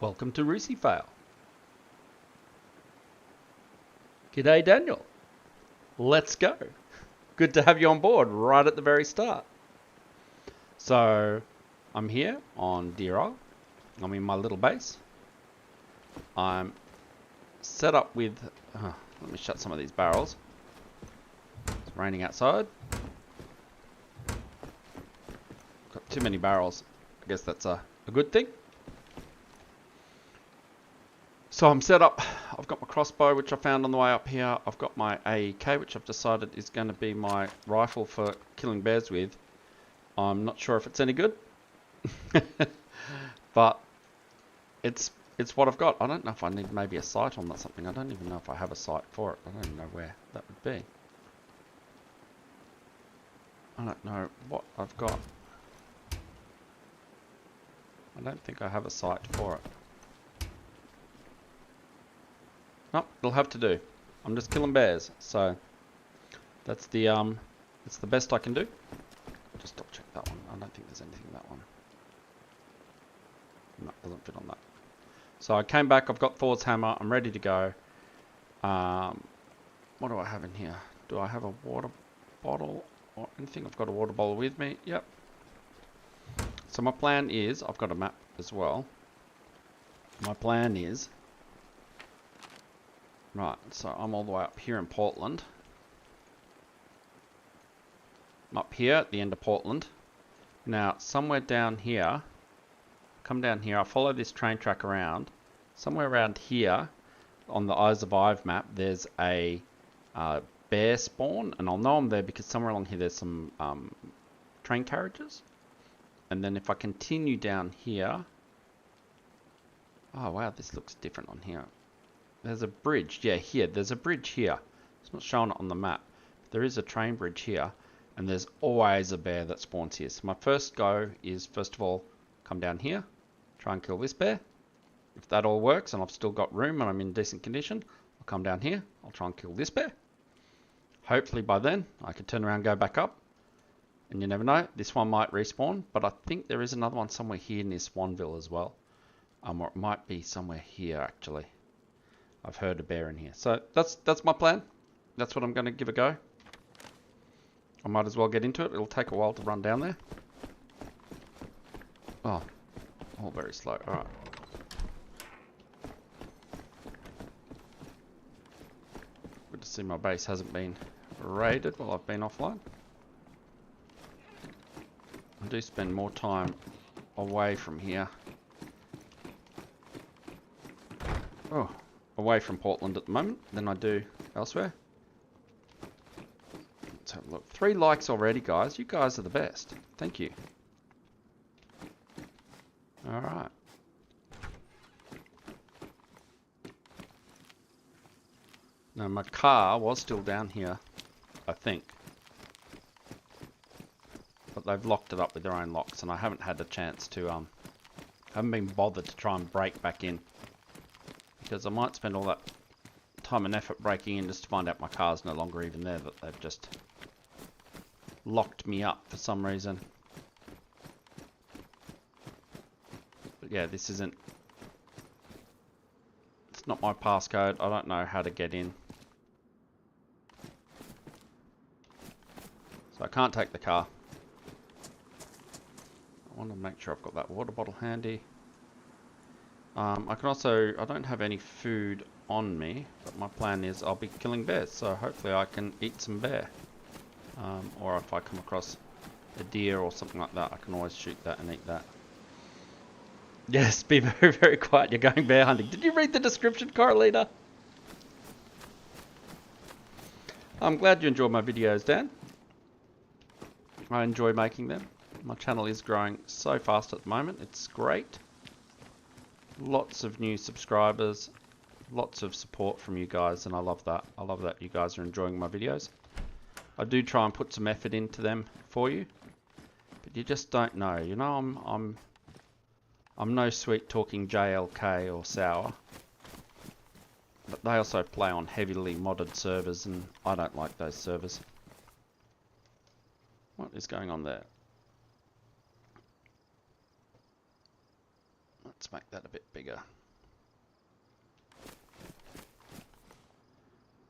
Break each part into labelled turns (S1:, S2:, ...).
S1: Welcome to Rucifail. G'day Daniel. Let's go. Good to have you on board right at the very start. So, I'm here on Deer Isle. I'm in my little base. I'm set up with... let me shut some of these barrels. It's raining outside. Got too many barrels. I guess that's a good thing. So I'm set up. I've got my crossbow, which I found on the way up here. I've got my AEK, which I've decided is going to be my rifle for killing bears with. I'm not sure if it's any good, but it's what I've got. I don't know if I need maybe a sight on that something. I don't even know if I have a sight for it. I don't even know where that would be. I don't know what I've got. I don't think I have a sight for it. Nope, it'll have to do. I'm just killing bears, so that's the it's the best I can do. Just double check that one. I don't think there's anything in that one. No, it doesn't fit on that. So I came back, I've got Thor's hammer, I'm ready to go. What do I have in here? Do I have a water bottle or anything? I've got a water bottle with me, yep. So my plan is, I've got a map as well. My plan is, right, so I'm all the way up here in Portland. I'm up here at the end of Portland. Now, somewhere down here, come down here, I'll follow this train track around. Somewhere around here, on the Eyes of Ive map, there's a bear spawn, and I'll know I'm there because somewhere along here there's some train carriages. And then if I continue down here, oh wow, this looks different on here. There's a bridge, yeah, here. There's a bridge here. It's not showing it on the map. There is a train bridge here, and there's always a bear that spawns here. So my first go is, first of all, come down here, try and kill this bear. If that all works, and I've still got room and I'm in decent condition, I'll come down here, I'll try and kill this bear. Hopefully by then, I can turn around and go back up. And you never know, this one might respawn, but I think there is another one somewhere here near Swanville as well. Or it might be somewhere here, actually. I've heard a bear in here. So that's my plan. That's what I'm going to give a go. I might as well get into it. It'll take a while to run down there. Oh, all very slow. Alright. Good to see my base hasn't been raided while I've been offline. I do spend more time away from here. Oh. Away from Portland at the moment than I do elsewhere. Let's have a look. 3 likes already, guys. You guys are the best. Thank you. Alright. Now my car was still down here, I think. But they've locked it up with their own locks, and I haven't had a chance to, haven't been bothered to try and break back in. Because I might spend all that time and effort breaking in just to find out my car's no longer even there, that they've just locked me up for some reason. But yeah, this isn't... It's not my passcode. I don't know how to get in. So I can't take the car. I want to make sure I've got that water bottle handy. I can also, I don't have any food on me, but my plan is I'll be killing bears, so hopefully I can eat some bear. Or if I come across a deer or something like that, I can always shoot that and eat that. Yes, be very, very quiet, you're going bear hunting. Did you read the description, Corralina? I'm glad you enjoy my videos, Dan. I enjoy making them. My channel is growing so fast at the moment, it's great. Lots of new subscribers, lots of support from you guys, and I love that. I love that you guys are enjoying my videos. I do try and put some effort into them for you, but you just don't know. You know, I'm no sweet talking JLK or Sour, but they also play on heavily modded servers, and I don't like those servers. What is going on there? Let's make that a bit bigger.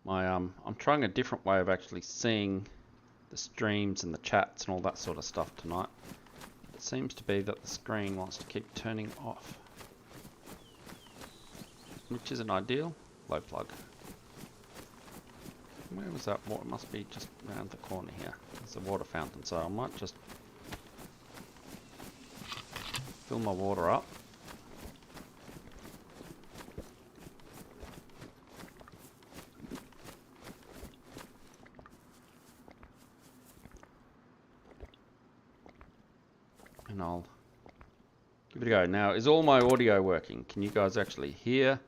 S1: I'm trying a different way of actually seeing the streams and the chats and all that sort of stuff tonight. It seems to be that the screen wants to keep turning off, which isn't ideal. Low plug. Where was that water? It must be just around the corner here. There's a water fountain, so I might just fill my water up. And I'll give it a go. Now, is all my audio working? Can you guys actually hear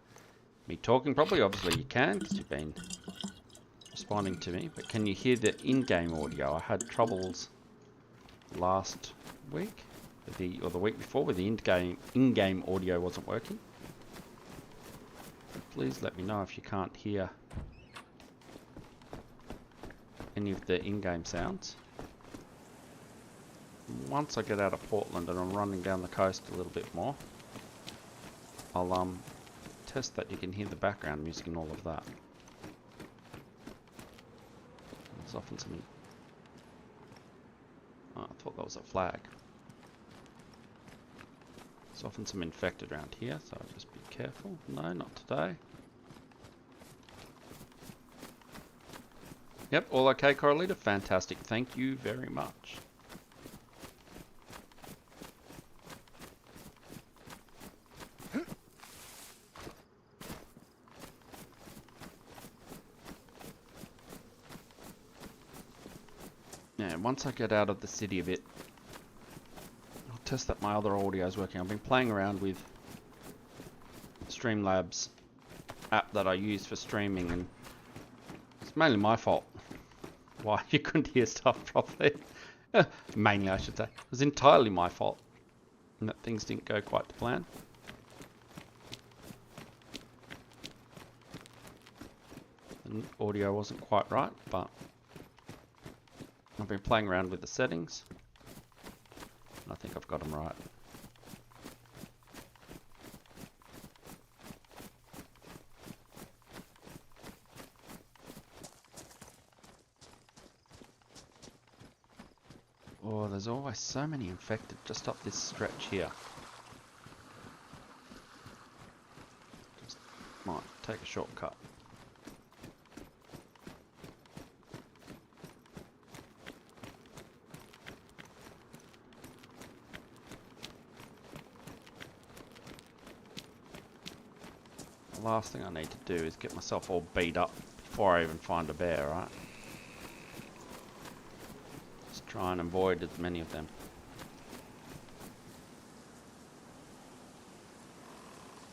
S1: me talking properly? Obviously you can, because you've been responding to me. But can you hear the in-game audio? I had troubles last week, or the week before, where the in-game audio wasn't working. So please let me know if you can't hear any of the in-game sounds. Once I get out of Portland and I'm running down the coast a little bit more, I'll test that you can hear the background music and all of that. There's often something. Oh, I thought that was a flag. There's often some infected around here, so just be careful. No, not today. Yep, all okay, Correlator? Fantastic. Thank you very much. Yeah, once I get out of the city a bit, I'll test that my other audio is working. I've been playing around with Streamlabs app that I use for streaming, and it's mainly my fault why you couldn't hear stuff properly. Mainly, I should say. It was entirely my fault, and that things didn't go quite to plan. The audio wasn't quite right, but I've been playing around with the settings, and I think I've got them right. Oh, there's always so many infected just up this stretch here. Just might take a shortcut. The last thing I need to do is get myself all beat up before I even find a bear, right? Just try and avoid as many of them.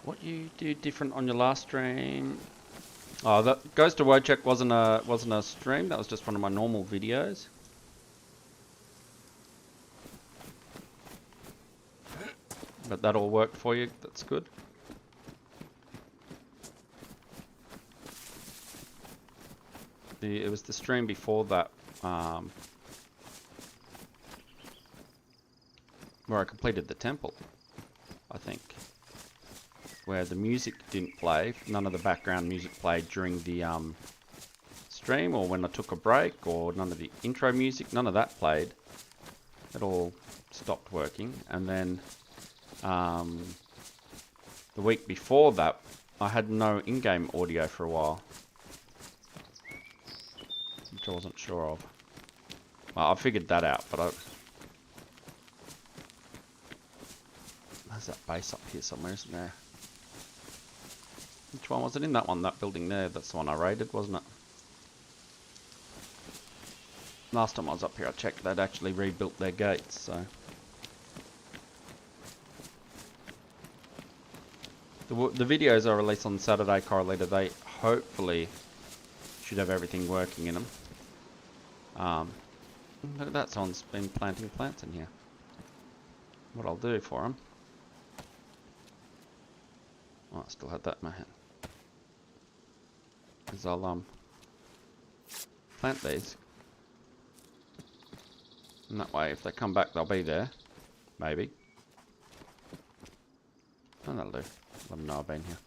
S1: What you do different on your last stream? Oh, that Goes to Wojciech wasn't a stream. That was just one of my normal videos. But that all worked for you. That's good. It was the stream before that, where I completed the temple, I think, where the music didn't play. None of the background music played during the stream, or when I took a break, or none of the intro music, none of that played. It all stopped working. And then the week before that, I had no in-game audio for a while, which I wasn't sure of. Well, I figured that out, but there's that base up here somewhere, isn't there? Which one was it? In that one, that building there. That's the one I raided, wasn't it? Last time I was up here, I checked they'd actually rebuilt their gates, so. The videos I release on Saturday, Correlator, they hopefully should have everything working in them. Look at that, someone's been planting plants in here. What I'll do for them. Oh, I still had that in my hand. Is I'll plant these. And that way, if they come back, they'll be there. Maybe. do. Let them know I've been here.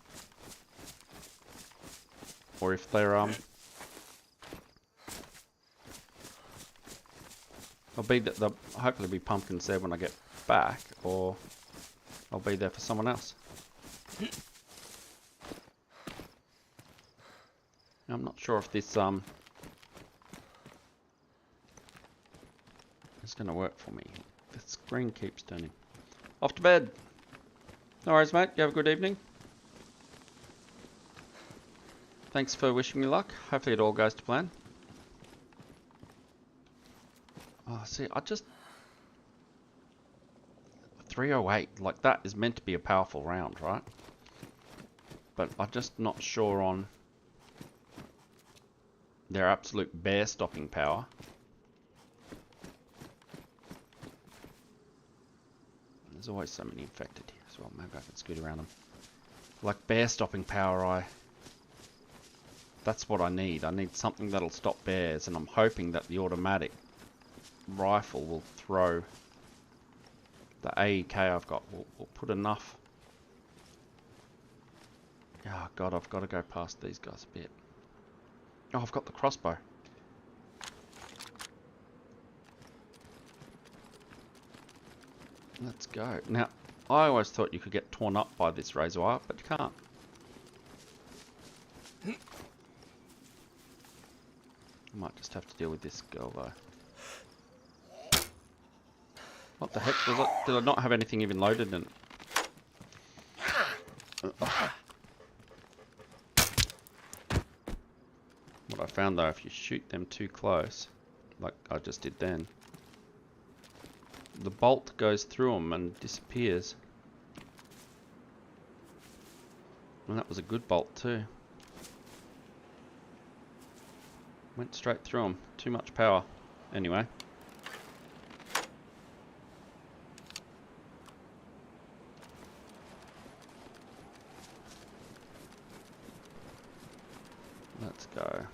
S1: Or if they're they'll hopefully be pumpkins there when I get back, or I'll be there for someone else. I'm not sure if this is going to work for me. The screen keeps turning. Off to bed. No worries, mate. You have a good evening. Thanks for wishing me luck. Hopefully it all goes to plan. Oh, see, 308, like that is meant to be a powerful round, right? But I'm just not sure on their absolute bear stopping power. There's always so many infected here as well. Maybe I can scoot around them. Like bear stopping power, that's what I need. I need something that'll stop bears, and I'm hoping that the automatic rifle will throw the AEK I've got. Will put enough. Oh god, I've got to go past these guys a bit. Oh, I've got the crossbow. Let's go. Now, I always thought you could get torn up by this razor wire, but you can't. I might just have to deal with this girl though. What the heck was it? Did I not have anything even loaded in it? What I found though, if you shoot them too close, like I just did then, the bolt goes through them and disappears. And that was a good bolt too. Went straight through them. Too much power. Anyway. Let's go.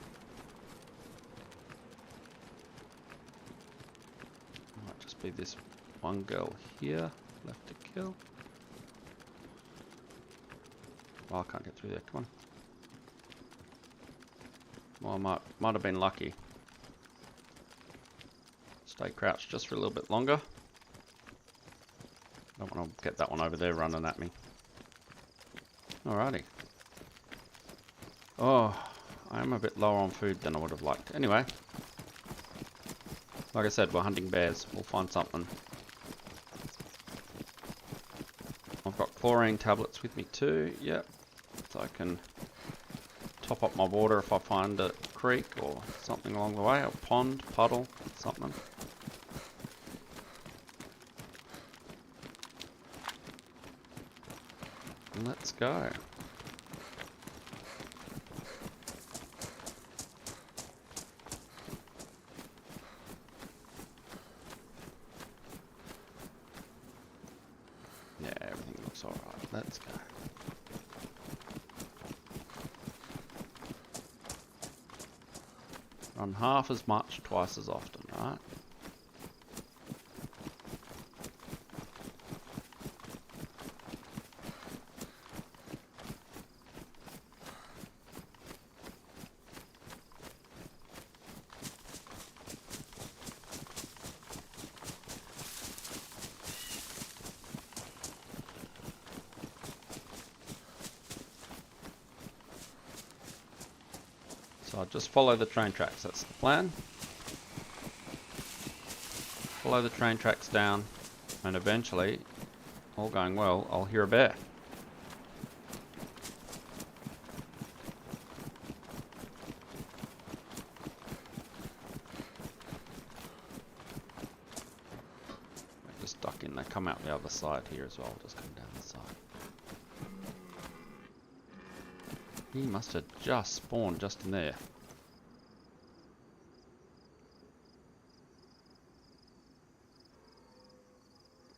S1: Might just be this one girl here left to kill. Oh, I can't get through there. Come on. Well, I might have been lucky. Stay crouched just for a little bit longer. Don't want to get that one over there running at me. Alrighty. Oh, I am a bit lower on food than I would have liked. Anyway. Like I said, we're hunting bears. We'll find something. I've got chlorine tablets with me too. Yep. So I can top up my water if I find a creek or something along the way. A pond, puddle, something. Let's go. Yeah, everything looks alright. Let's go. Run half as much, twice as often, right? So I'll just follow the train tracks, that's the plan. Follow the train tracks down, and eventually, all going well, I'll hear a bear. They're just stuck in, they come out the other side here as well, just come down the side. He must have just spawned just in there.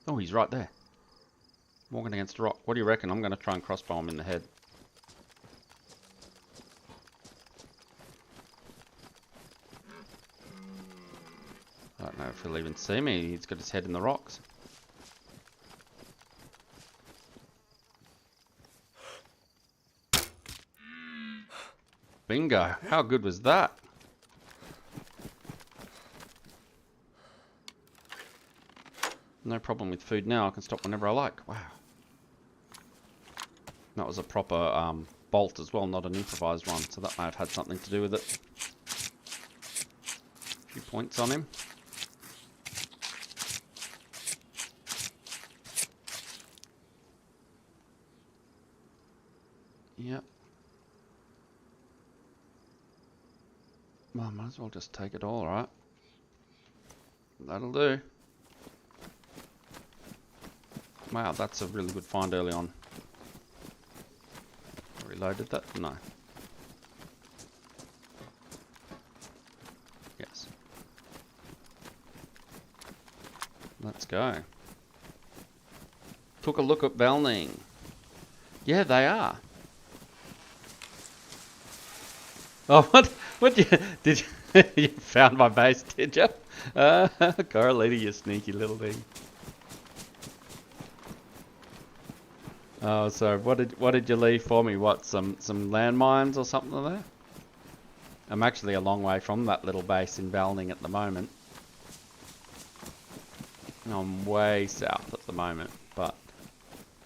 S1: Oh, he's right there. Walking against a rock. What do you reckon? I'm going to try and crossbow him in the head. I don't know if he'll even see me. He's got his head in the rocks. Bingo. How good was that? No problem with food now. I can stop whenever I like. Wow. That was a proper bolt as well, not an improvised one. So that may have had something to do with it. A few points on him. Yep. Well, might as well just take it all, right? That'll do. Wow, that's a really good find early on. Reloaded that? No. Yes. Let's go. Took a look at Belning. Yeah, they are. Oh, what did you, you found my base, did you? Correlator, you sneaky little thing. Oh, so what did you leave for me? What, some landmines or something there? I'm actually a long way from that little base in Balning at the moment. I'm way south at the moment, but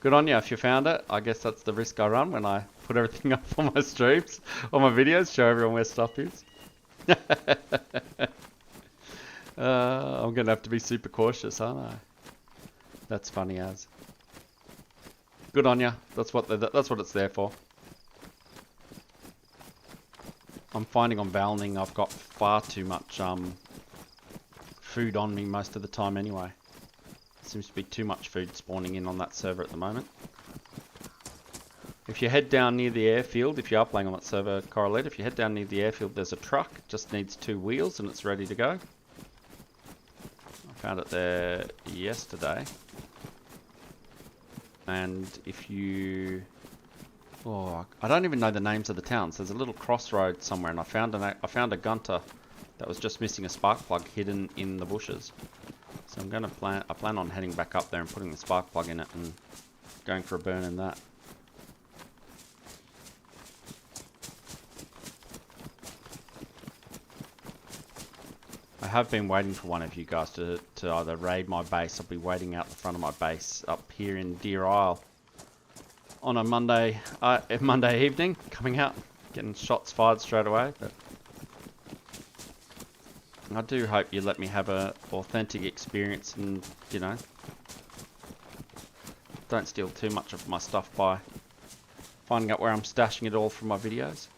S1: good on you if you found it. I guess that's the risk I run when I put everything up on my streams, on my videos, show everyone where stuff is. I'm going to have to be super cautious, aren't I? That's funny as. Good on you. That's what it's there for. I'm finding on Valning I've got far too much food on me most of the time anyway. Seems to be too much food spawning in on that server at the moment. If you head down near the airfield, if you are playing on that server, Correlate, if you head down near the airfield, there's a truck. It just needs 2 wheels and it's ready to go. I found it there yesterday. And if you... Oh, I don't even know the names of the towns. There's a little crossroad somewhere, and I found a gunter that was just missing a spark plug hidden in the bushes. So I plan on heading back up there and putting the spark plug in it and going for a burn in that. I have been waiting for one of you guys to either raid my base. I'll be waiting out the front of my base up here in Deer Isle on a Monday evening, coming out, getting shots fired straight away. But I do hope you let me have a authentic experience and, you know, don't steal too much of my stuff by finding out where I'm stashing it all from my videos.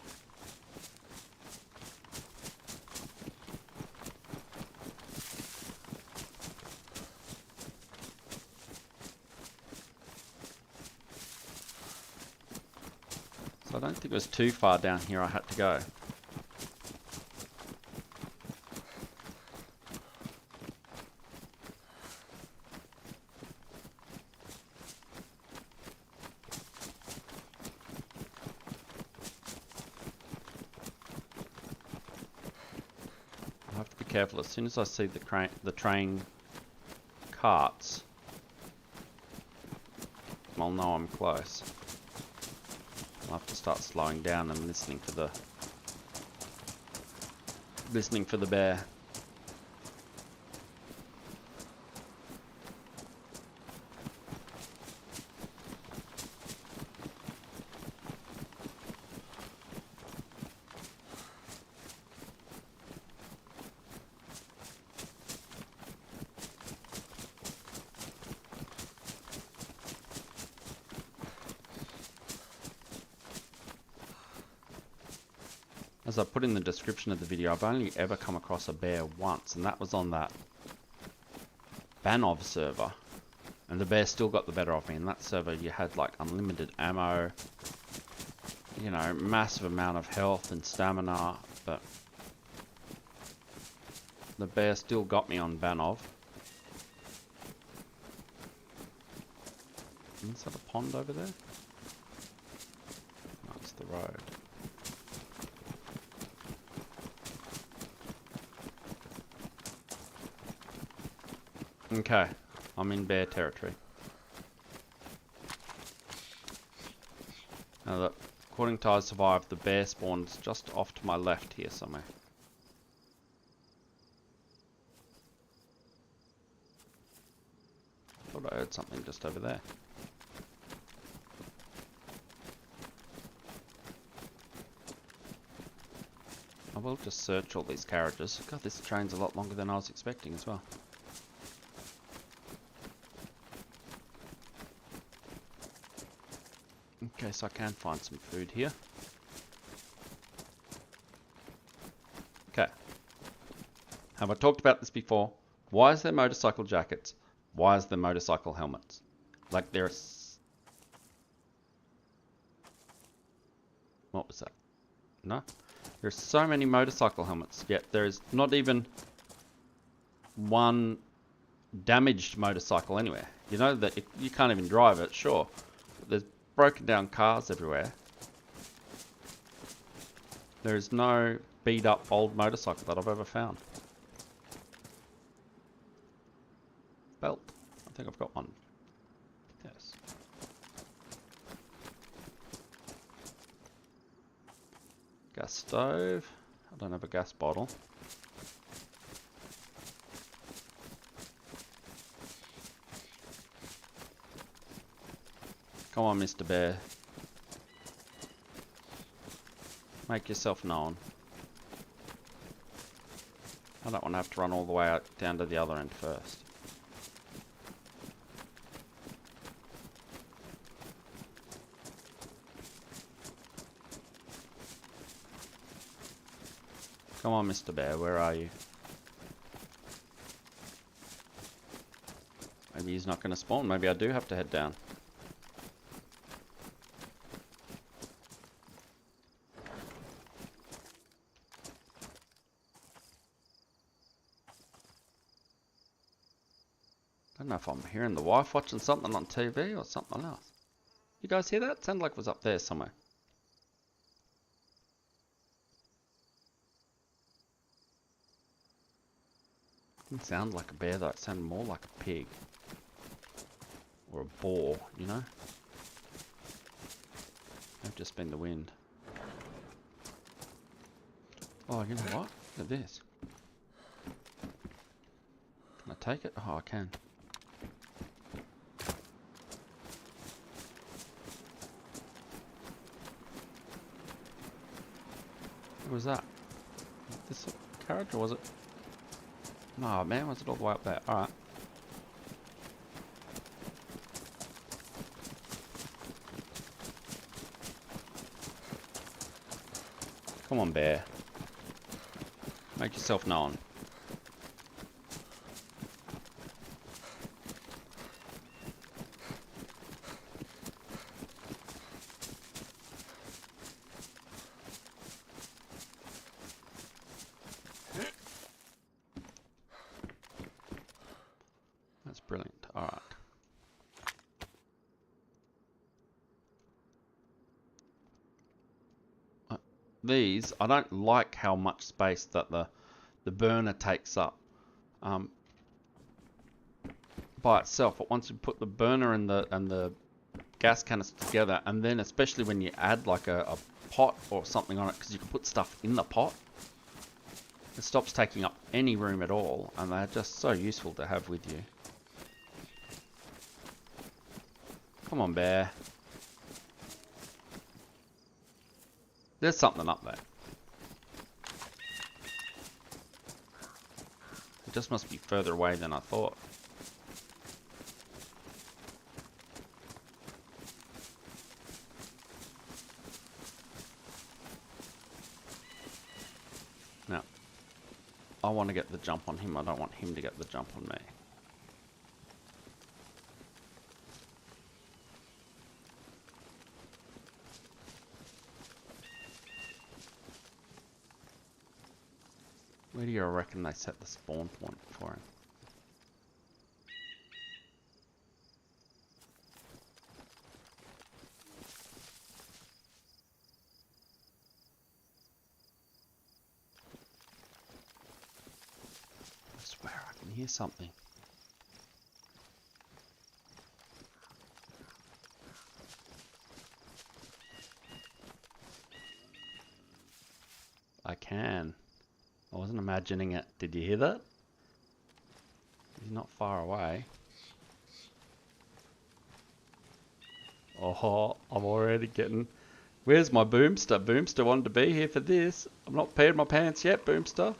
S1: So I don't think it was too far down here I had to go. I have to be careful. As soon as I see the train carts, I'll know I'm close. I'll have to start slowing down and listening for the bear. As I put in the description of the video, I've only ever come across a bear once, and that was on that Banov server. And the bear still got the better of me. In that server, you had like unlimited ammo, you know, massive amount of health and stamina, but the bear still got me on Banov. Is that a pond over there? No, it's the road. Okay, I'm in bear territory. Now the According to I survived, the bear spawns just off to my left here somewhere. Thought I heard something just over there. I will just search all these carriages. God, this train's a lot longer than I was expecting as well. Okay, so I can find some food here. Okay. Have I talked about this before? Why is there motorcycle jackets? Why is there motorcycle helmets? Like there's... What was that? No? There's so many motorcycle helmets, yet there's not even one damaged motorcycle anywhere. You know that you can't even drive it, sure. But there's broken down cars everywhere. There is no beat up old motorcycle that I've ever found. Belt. I think I've got one. Yes. Gas stove. I don't have a gas bottle. Come on, Mr. Bear. Make yourself known. I don't want to have to run all the way out down to the other end first. Come on, Mr. Bear, where are you? Maybe he's not going to spawn. Maybe I do have to head down. I don't know if I'm hearing the wife watching something on TV or something else. You guys hear that? It sounded like it was up there somewhere. Didn't sound like a bear though, it sounded more like a pig. Or a boar, you know? Might have just been the wind. Oh, you know what? Look at this. Can I take it? Oh, I can. What was that? This carriage or was it? No, man, was it all the way up there? Alright. Come on, bear. Make yourself known. That's brilliant. Alright. These, I don't like how much space that the burner takes up by itself. But once you put the burner and the gas canister together, and then especially when you add like a pot or something on it, because you can put stuff in the pot, it stops taking up any room at all, and they're just so useful to have with you. Come on, bear. There's something up there. It just must be further away than I thought. Now, I want to get the jump on him. I don't want him to get the jump on me. Where do you reckon they set the spawn point for him? I swear I can hear something. I can. I wasn't imagining it. Did you hear that? He's not far away. Oh, I'm already getting... Where's my Boomster? Boomster wanted to be here for this. I'm not peeing my pants yet, Boomster.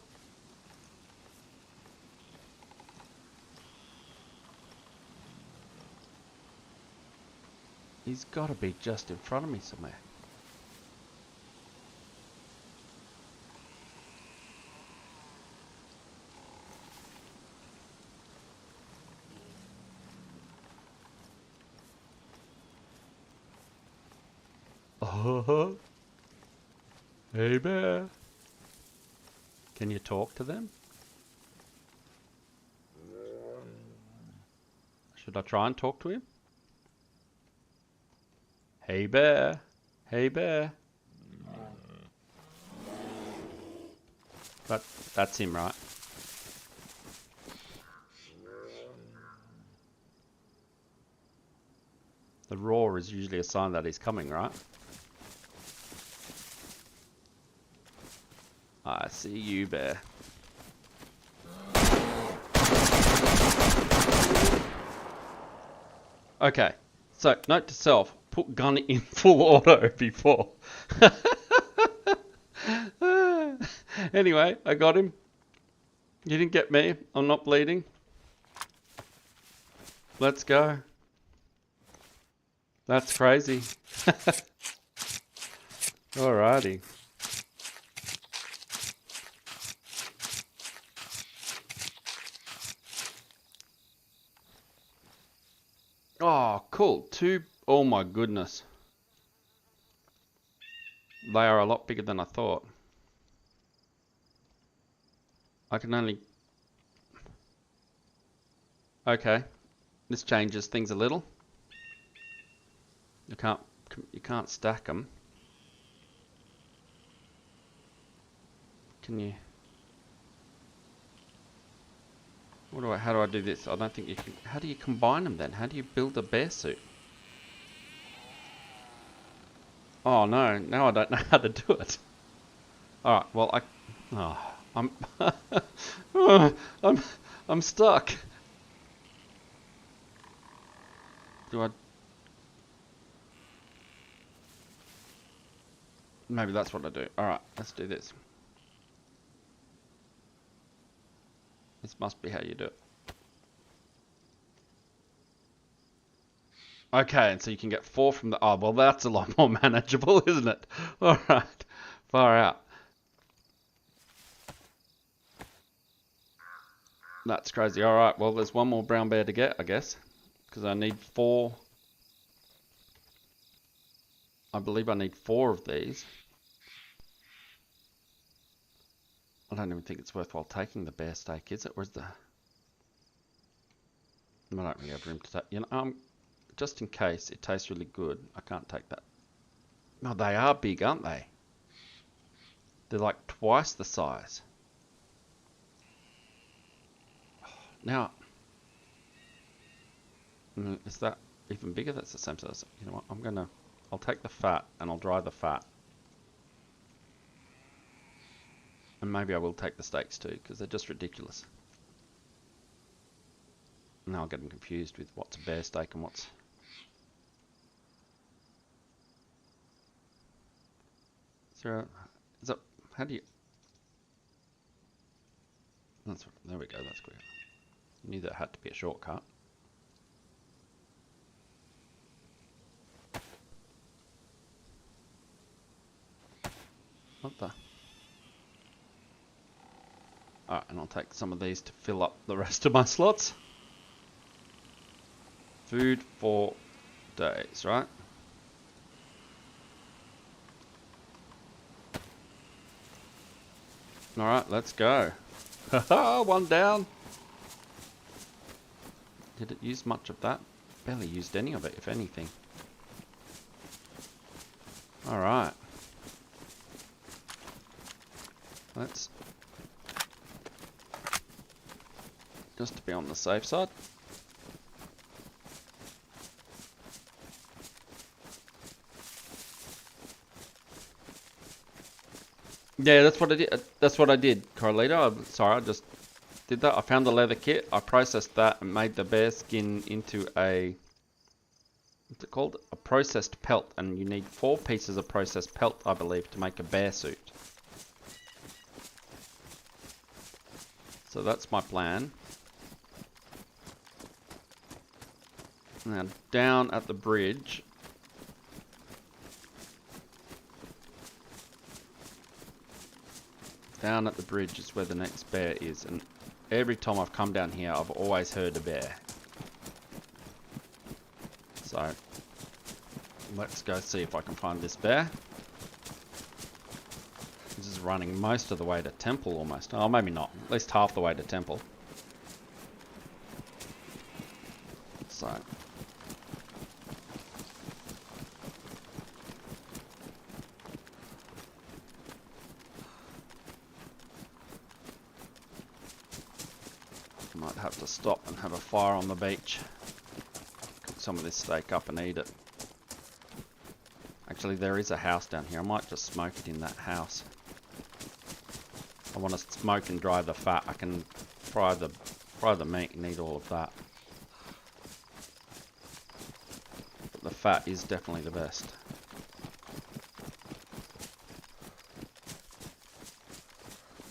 S1: He's got to be just in front of me somewhere. Oh, hey bear. Can you talk to them? Should I try and talk to him? Hey bear. Hey bear. That's him, right? The roar is usually a sign that he's coming, right? I see you, bear. Okay, so note to self, put gun in full auto before. Anyway, I got him. You didn't get me. I'm not bleeding. Let's go. That's crazy. Alrighty. Oh, cool. Oh my goodness. They are a lot bigger than I thought. I can only... Okay. This changes things a little. You can't stack them. Can you... How do I do this? I don't think you can... How do you combine them then? How do you build a bear suit? Oh no, now I don't know how to do it. Alright, well I'm I'm stuck. Maybe that's what I do. Alright, let's do this. This must be how you do it. Okay, and so you can get 4 from the... Oh, well, that's a lot more manageable, isn't it? Alright, far out. That's crazy. Alright, well, there's one more brown bear to get, I guess. Because I need 4... I believe I need 4 of these. I don't even think it's worthwhile taking the bear steak, is it? Where's the... I don't really have room to take... You know, just in case it tastes really good, I can't take that. No, they are big, aren't they? They're like twice the size. Now, is that even bigger? That's the same size. You know what? I'll take the fat and I'll dry the fat. And maybe I will take the steaks too, because they're just ridiculous. Now I'm getting confused with what's a bear steak and what's... How do you... There we go, that's clear. I knew that had to be a shortcut. What the... Alright, and I'll take some of these to fill up the rest of my slots. Food for days, right? Alright, let's go. Haha, one down. Did it use much of that? Barely used any of it, if anything. Alright. Let's... Just to be on the safe side. Yeah, that's what I did. That's what I did, Carlito. Sorry, I just did that. I found the leather kit. I processed that and made the bear skin into a, what's it called? A processed pelt. And you need 4 pieces of processed pelt, I believe, to make a bear suit. So that's my plan. Now down at the bridge. Down at the bridge is where the next bear is, and every time I've come down here, I've always heard a bear. So, let's go see if I can find this bear. This is running most of the way to Temple almost. Oh, maybe not. At least half the way to Temple. So, might have to stop and have a fire on the beach. Cook some of this steak up and eat it. Actually, there is a house down here. I might just smoke it in that house. I want to smoke and dry the fat. I can fry the meat and eat all of that. But the fat is definitely the best.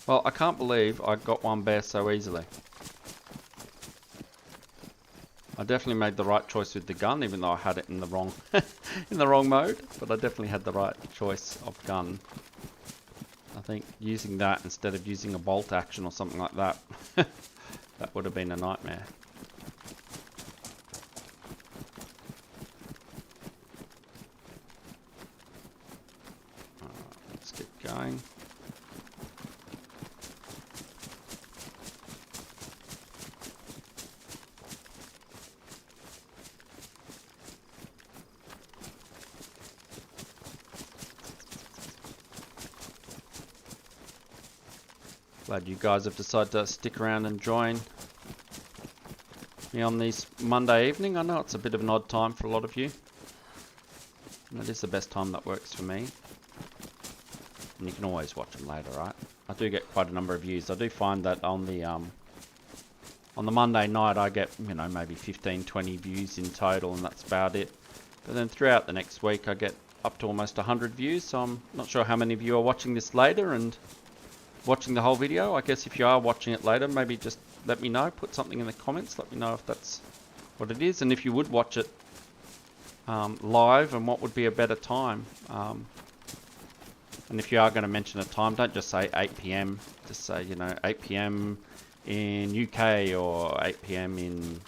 S1: Well, I can't believe I got one bear so easily. I definitely made the right choice with the gun, even though I had it in the wrong in the wrong mode. But I definitely had the right choice of gun. I think using that instead of using a bolt action or something like that, that would have been a nightmare. Let's get going. Glad you guys have decided to stick around and join me on this Monday evening. I know it's a bit of an odd time for a lot of you. And it is the best time that works for me. And you can always watch them later, right? I do get quite a number of views. I do find that on the Monday night I get, you know, maybe 15, 20 views in total, and that's about it. But then throughout the next week I get up to almost 100 views, so I'm not sure how many of you are watching this later and watching the whole video. I guess if you are watching it later, maybe just let me know, put something in the comments, let me know if that's what it is, and if you would watch it live, and what would be a better time. And if you are going to mention a time, don't just say 8 PM, just say, you know, 8 PM in UK or 8 PM in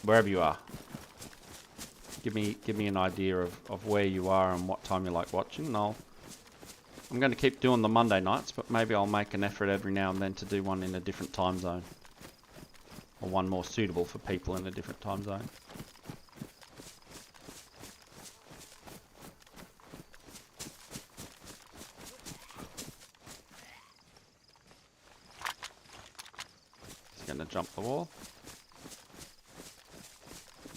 S1: wherever you are. Give me an idea of where you are and what time you like watching, and I'm going to keep doing the Monday nights, but maybe I'll make an effort every now and then to do one in a different time zone. Or one more suitable for people in a different time zone. He's going to jump the wall.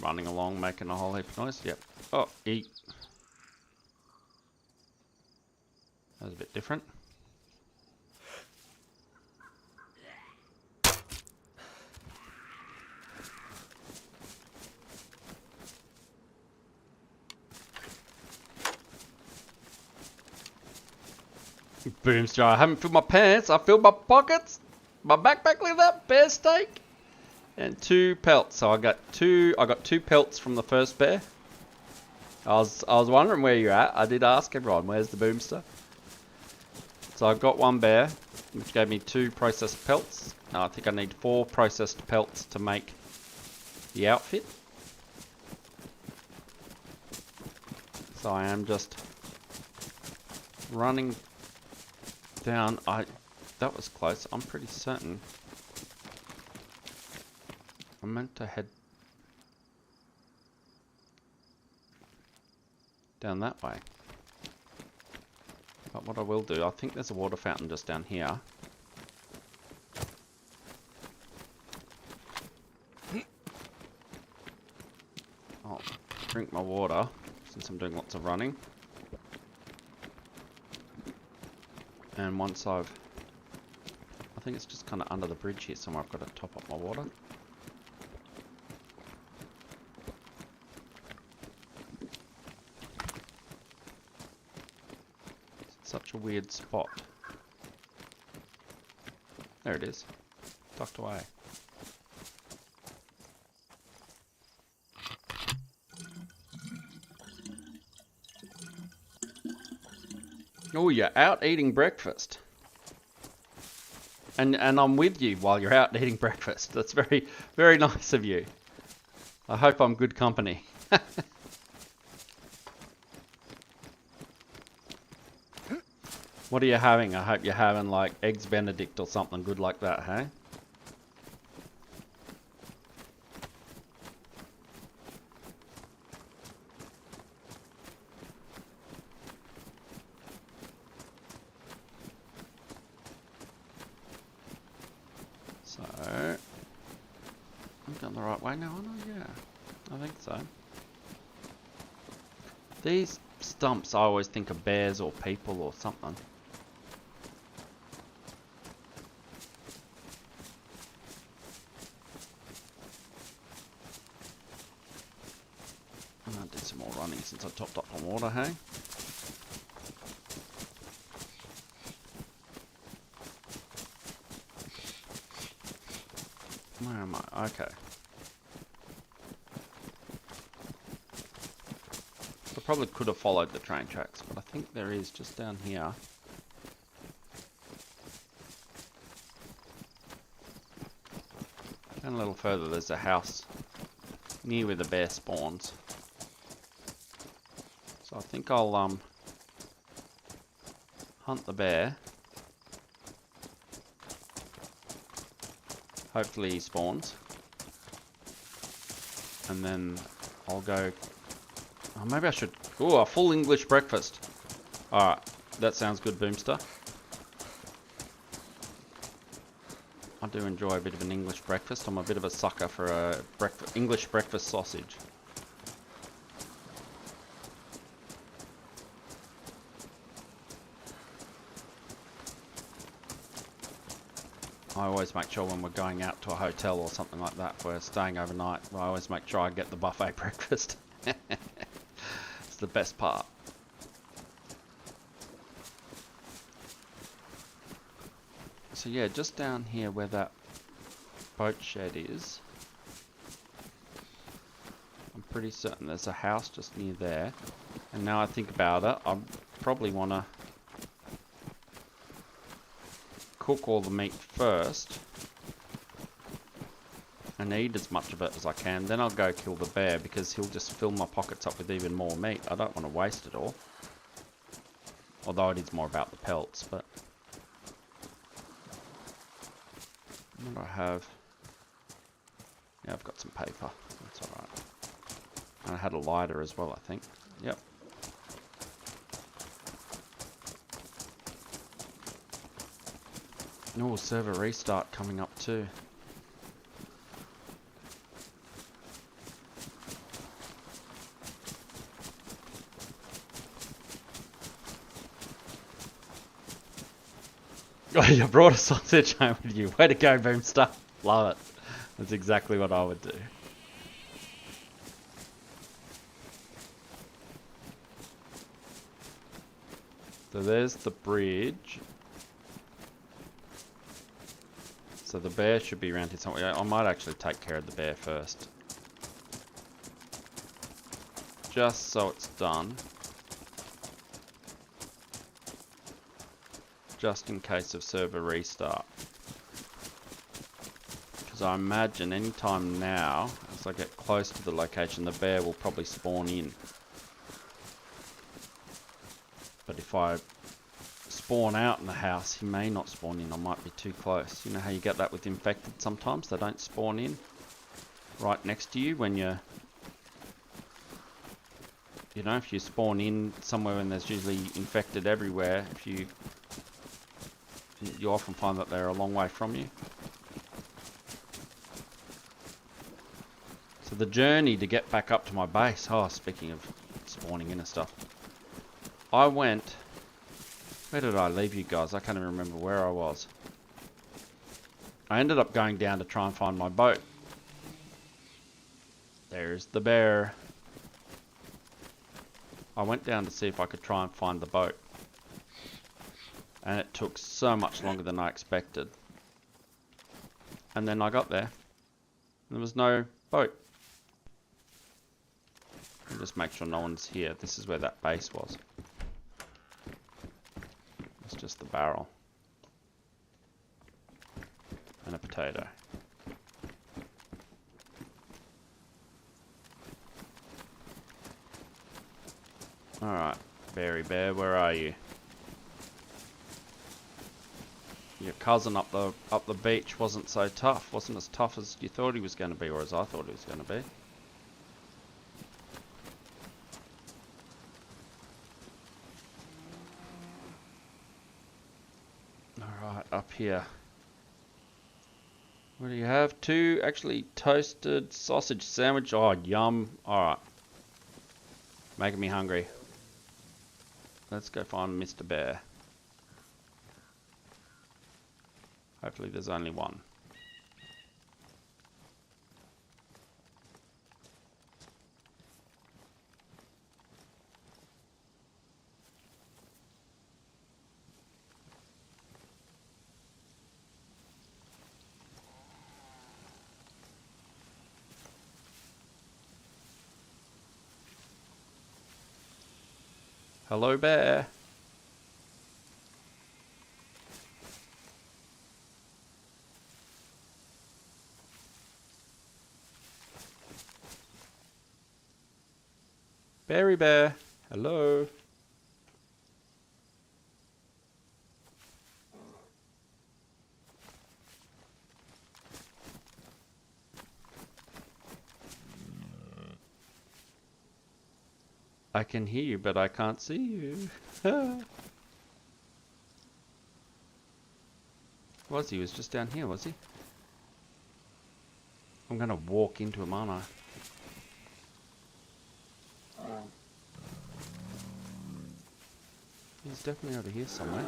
S1: Running along, making a whole heap of noise. Yep. Oh, eat. That was a bit different. Boomster, I haven't filled my pants, I filled my pockets, my backpack, look at that, bear steak, and 2 pelts. So I got two pelts from the first bear. I was wondering where you're at. I did ask everyone, where's the boomster? So I've got 1 bear, which gave me 2 processed pelts. Now I think I need 4 processed pelts to make the outfit. So I am just running down. That was close. I'm pretty certain I meant to head down that way. But what I will do, I think there's a water fountain just down here. I'll drink my water since I'm doing lots of running. And once I think it's just kind of under the bridge here somewhere. I've got to top up my water. It's such a weird spot. There it is. Tucked away. Oh, you're out eating breakfast. And I'm with you while you're out eating breakfast. That's very, very nice of you. I hope I'm good company. What are you having? I hope you're having like eggs Benedict or something good like that, hey? So, I'm going the right way now, aren't I? Yeah, I think so. These stumps, I always think of bears or people or something. I'll do some more running since I topped up on water, hey? Where am I? Okay. I probably could have followed the train tracks, but I think there is just down here. And a little further, there's a house near where the bear spawns. So I think I'll hunt the bear. Hopefully he spawns. And then I'll go... Oh, maybe I should... Oh, a full English breakfast. Alright, that sounds good, Boomster. I do enjoy a bit of an English breakfast. I'm a bit of a sucker for a English breakfast sausage. I always make sure when we're going out to a hotel or something like that, if we're staying overnight, I always make sure I get the buffet breakfast. It's the best part. So yeah, just down here where that boat shed is, I'm pretty certain there's a house just near there. And now I think about it, I probably want to cook all the meat first and eat as much of it as I can. Then I'll go kill the bear because he'll just fill my pockets up with even more meat. I don't want to waste it all. Although it is more about the pelts, but... What do I have? Yeah, I've got some paper. That's alright. And I had a lighter as well, I think. Yep. Oh, server restart coming up too. Oh, you brought a sausage home with you. Way to go, Boomster. Love it. That's exactly what I would do. So there's the bridge. So the bear should be around here somewhere. I might actually take care of the bear first. Just so it's done. Just in case of server restart. Because I imagine any time now, as I get close to the location, the bear will probably spawn in. But if I spawn out in the house, he may not spawn in. I might be too close. You know how you get that with infected sometimes? They don't spawn in right next to you when you're... You know, if you spawn in somewhere and there's usually infected everywhere, if you often find that they're a long way from you. So the journey to get back up to my base, oh, speaking of spawning in and stuff, I went Where did I leave you guys? I can't even remember where I was. I ended up going down to try and find my boat. There's the bear. I went down to see if I could try and find the boat. And it took so much longer than I expected. And then I got there. There was no boat. I'll just make sure no one's here. This is where that base was. It's just the barrel. And a potato. Alright, Berry Bear, where are you? Your cousin up the beach wasn't so tough. Wasn't as tough as you thought he was going to be, or as I thought he was going to be. Alright, up here. What do you have? 2 actually toasted sausage sandwich. Oh, yum. Alright. Making me hungry. Let's go find Mr. Bear. Hopefully there's only one. Hello, bear. Berry Bear, hello. I can hear you, but I can't see you. Was he? He was just down here, was he? I'm gonna walk into him, aren't I? He's definitely over here somewhere.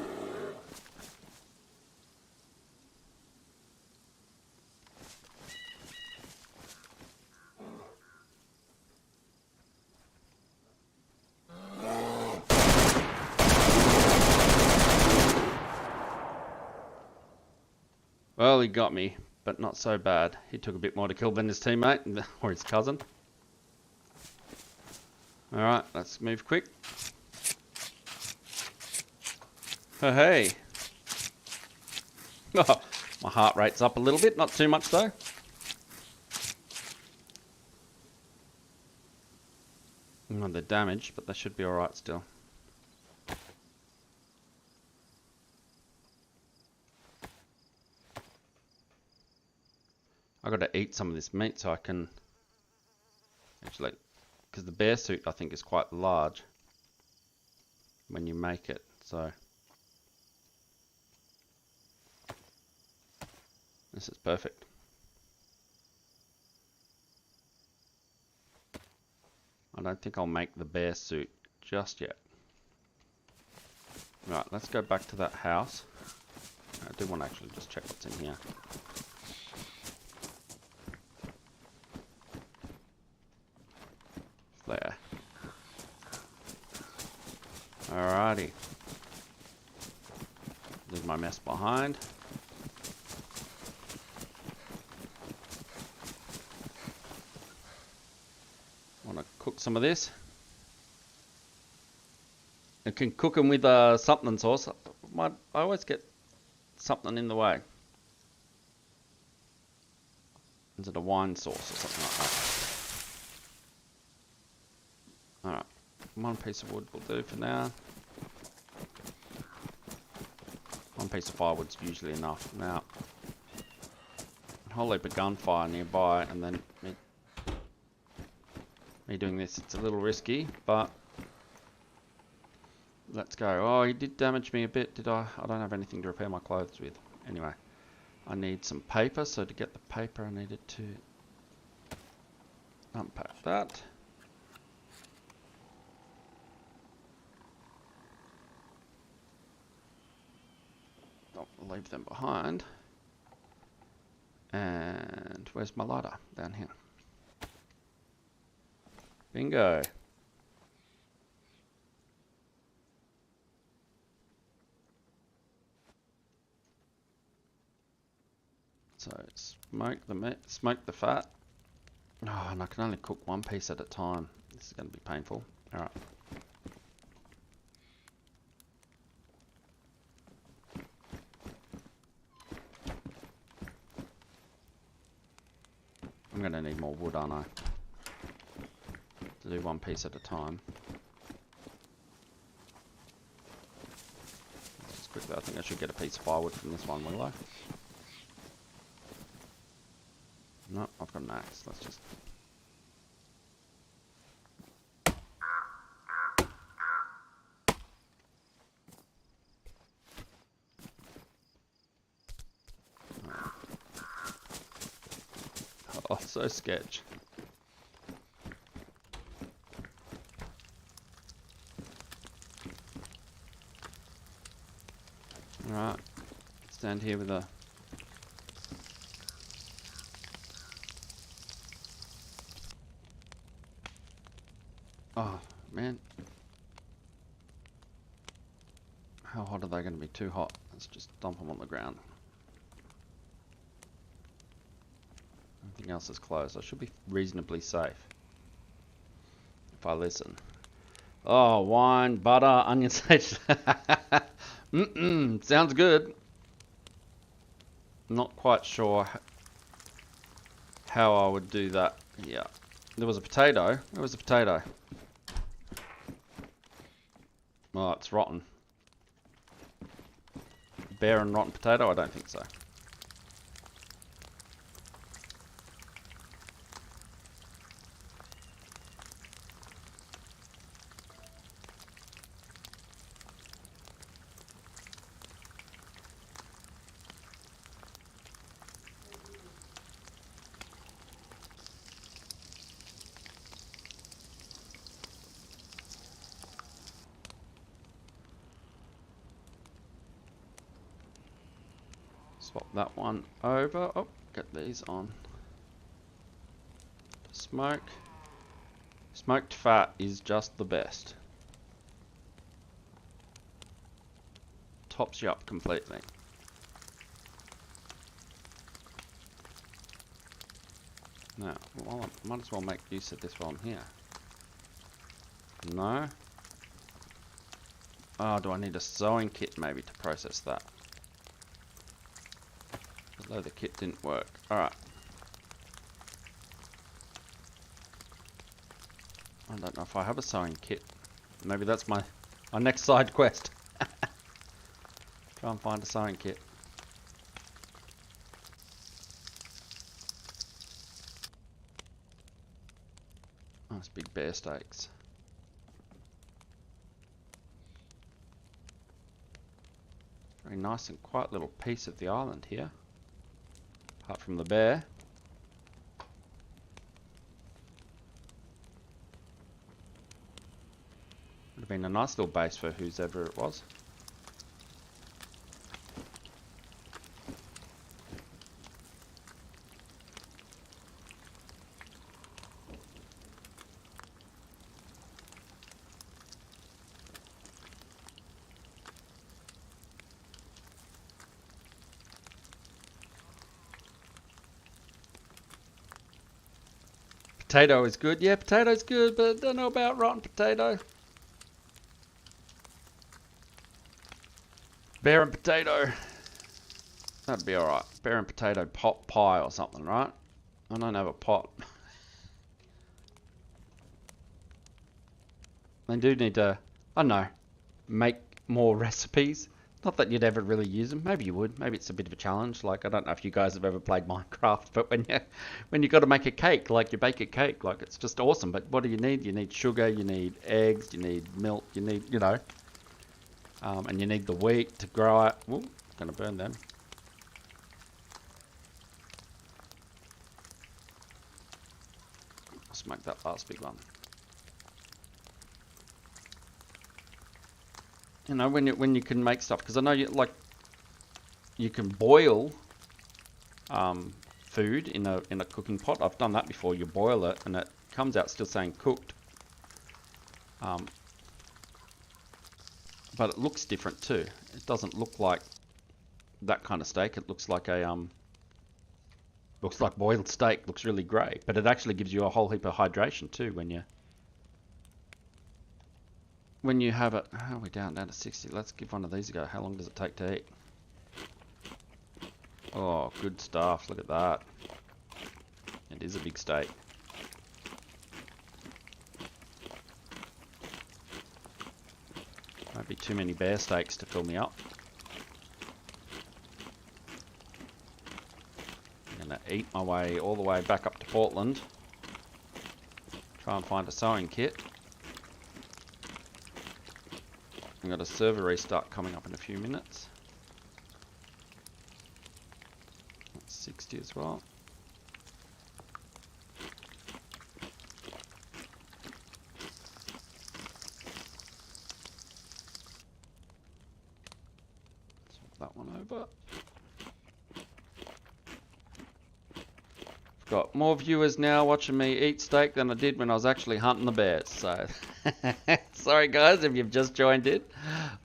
S1: Well, he got me, but not so bad. He took a bit more to kill than his teammate, or his cousin. Alright, let's move quick. Oh, hey. Oh, my heart rate's up a little bit, not too much though. Not the damage, but they should be alright still. I gotta eat some of this meat so I can actually, because the bear suit I think is quite large when you make it, so this is perfect. I don't think I'll make the bear suit just yet. Right, let's go back to that house. I do want to actually just check what's in here. There. Alrighty. Leave my mess behind. Want to cook some of this. I can cook them with something sauce. I always get something in the way. Is it a wine sauce or something like that? Alright, one piece of wood will do for now. One piece of firewood's usually enough. Now, a whole heap of gunfire nearby, and then me doing this, it's a little risky, but let's go. Oh, he did damage me a bit, did I? I don't have anything to repair my clothes with. Anyway, I need some paper, so to get the paper I needed to unpack that. I'll leave them behind. And where's my lighter? Down here. Bingo. So smoke the meat, smoke the fat. Oh, and I can only cook one piece at a time. This is going to be painful. All right. I'm going to need more wood, aren't I? To do one piece at a time. Just quickly, I think I should get a piece of firewood from this one, will I? No, I've got an axe. Let's just... Oh, so sketch. Alright, stand here with a... Oh, man. How hot are they going to be? Too hot. Let's just dump them on the ground. Everything else is closed. I should be reasonably safe. If I listen. Oh, wine, butter, onion sage. Sounds good. Not quite sure how I would do that. Yeah. There was a potato. Where was the potato? Oh, it's rotten. Bare and rotten potato? I don't think so. Swap that one over. Oh, get these on. Smoke. Smoked fat is just the best. Tops you up completely. Now, well, I might as well make use of this while I'm here. No. Oh, do I need a sewing kit maybe to process that? Although the kit didn't work. Alright. I don't know if I have a sewing kit. Maybe that's my next side quest. Try and find a sewing kit. Nice big bear steaks. Very nice and quiet little piece of the island here. Apart from the bear. Would have been a nice little base for whoever it was. Potato is good. Yeah, potato's good, but I don't know about rotten potato. Bear and potato. That'd be alright. Bear and potato pot pie or something, right? I don't have a pot. They do need to, I don't know, make more recipes. Not that you'd ever really use them. Maybe you would. Maybe it's a bit of a challenge. Like, I don't know if you guys have ever played Minecraft, but when you got to make a cake, like you bake a cake, like it's just awesome. But what do you need? You need sugar, you need eggs, you need milk, you need, you know, and you need the wheat to grow it. Ooh, gonna burn them. I'll smoke that last big one. You know, when you can make stuff, because I know you like you can boil food in a cooking pot. I've done that before. You boil it and it comes out still saying cooked. But it looks different too. It doesn't look like that kind of steak. It looks like looks like boiled steak. Looks really grey, but it actually gives you a whole heap of hydration too when you have it. How are we down to 60? Let's give one of these a go. How long does it take to eat? Oh, good stuff. Look at that. It is a big steak. Might be too many bear steaks to fill me up. I'm gonna eat my way all the way back up to Portland. Try and find a sewing kit. I've got a server restart coming up in a few minutes. That's 60 as well. That one over. I've got more viewers now watching me eat steak than I did when I was actually hunting the bears. So, sorry guys if you've just joined in.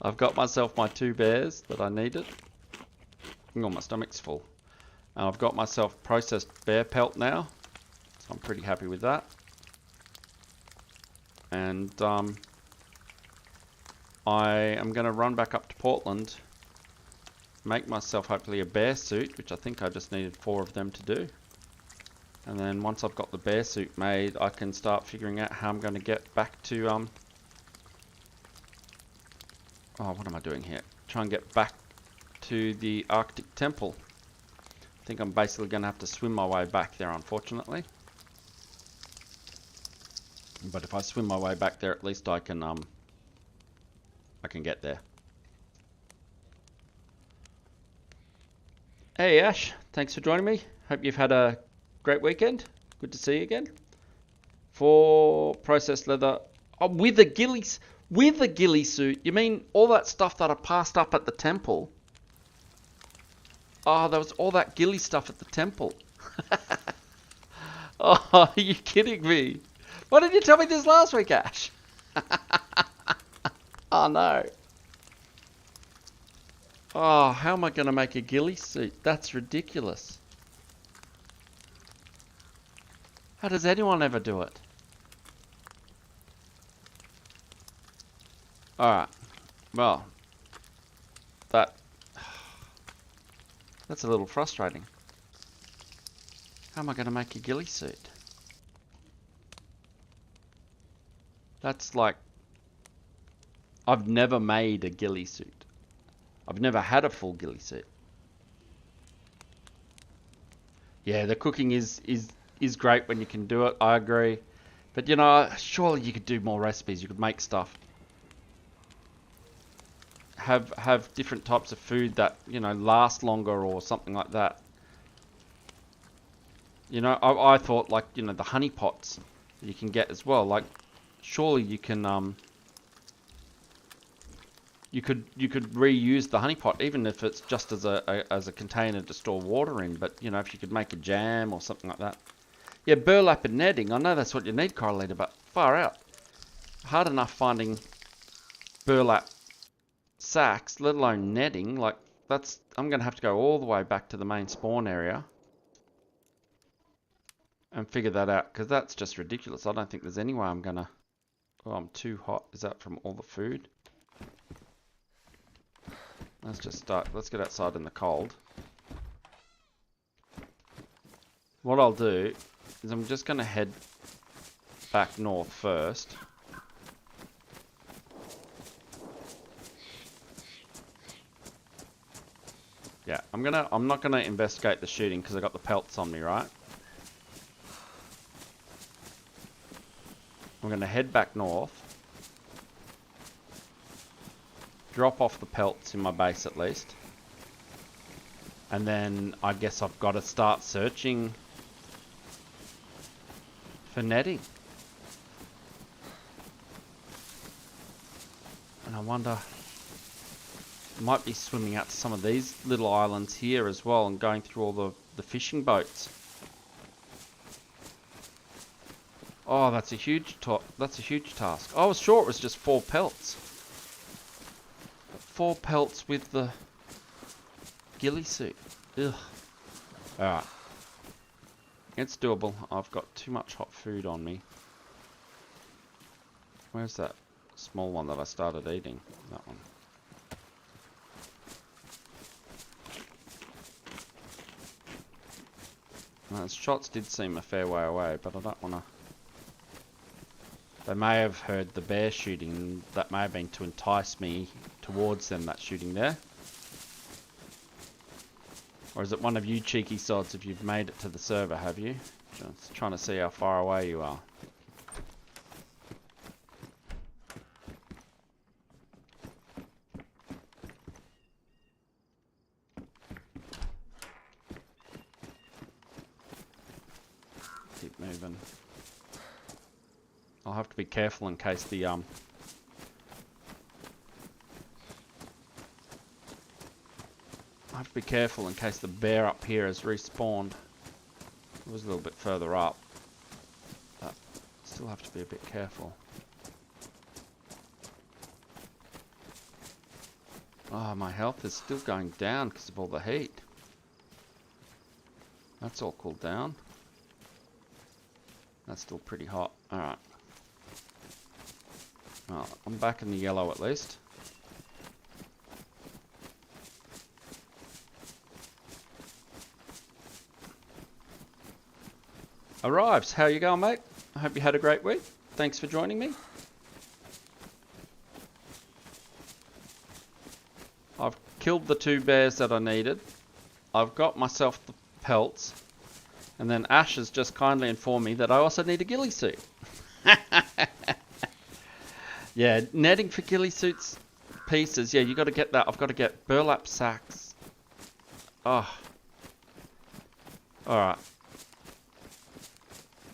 S1: I've got myself my 2 bears that I needed. Oh, my stomach's full. And I've got myself processed bear pelt now. So I'm pretty happy with that. And I am going to run back up to Portland. Make myself hopefully a bear suit, which I think I just needed 4 of them to do. And then once I've got the bear suit made, I can start figuring out how I'm going to get back to oh, what am I doing here? Try and get back to the Arctic Temple. I think I'm basically going to have to swim my way back there, unfortunately. But if I swim my way back there, at least I can get there. Hey Ash, thanks for joining me. Hope you've had a great weekend. Good to see you again. 4 processed leather. Oh, with a ghillie suit. You mean all that stuff that I passed up at the temple? Oh, there was all that ghillie stuff at the temple. Oh, are you kidding me? Why didn't you tell me this last week, Ash? Oh no. Oh, how am I going to make a ghillie suit? That's ridiculous. How does anyone ever do it? Alright. Well, that's a little frustrating. How am I going to make a ghillie suit? That's like... I've never made a ghillie suit. I've never had a full ghillie suit. Yeah, the cooking is great when you can do it. I agree. But you know, surely you could do more recipes. You could make stuff. Have different types of food that, you know, last longer or something like that. You know, I thought like, you know, the honey pots you can get as well. Like, surely you can you could reuse the honey pot, even if it's just as a container to store water in. But you know, if you could make a jam or something like that. Yeah, burlap and netting. I know that's what you need, Correlator, but far out. Hard enough finding burlap sacks, let alone netting. Like, that's... I'm going to have to go all the way back to the main spawn area and figure that out, because that's just ridiculous. I don't think there's any way I'm going to... Oh, I'm too hot. Is that from all the food? Let's just start. Let's get outside in the cold. What I'll do is I'm just going to head back north first. Yeah, I'm not gonna investigate the shooting because I got the pelts on me, right? I'm gonna head back north. Drop off the pelts in my base at least. And then I guess I've got to start searching for netting. And I wonder Might be swimming out to some of these little islands here as well and going through all the fishing boats. Oh, that's a huge task. I was sure it was just 4 pelts. 4 pelts with the ghillie suit. Ugh. Alright. It's doable. I've got too much hot food on me. Where's that small one that I started eating? That one. Well, those shots did seem a fair way away, but I don't want to... They may have heard the bear shooting. That may have been to entice me towards them, that shooting there. Or is it one of you cheeky sods if you've made it to the server, have you? Just trying to see how far away you are. Keep moving. I'll have to be careful in case the I have to be careful in case the bear up here has respawned. It was a little bit further up, but still have to be a bit careful. Oh, my health is still going down because of all the heat. That's all cooled down. That's still pretty hot. Alright. Well, I'm back in the yellow at least. Arrives. How you going, mate? I hope you had a great week. Thanks for joining me. I've killed the 2 bears that I needed. I've got myself the pelts. And then Ash has just kindly informed me that I also need a ghillie suit. Yeah, netting for ghillie suits pieces. Yeah, you got to get that. I've got to get burlap sacks. Oh. Alright.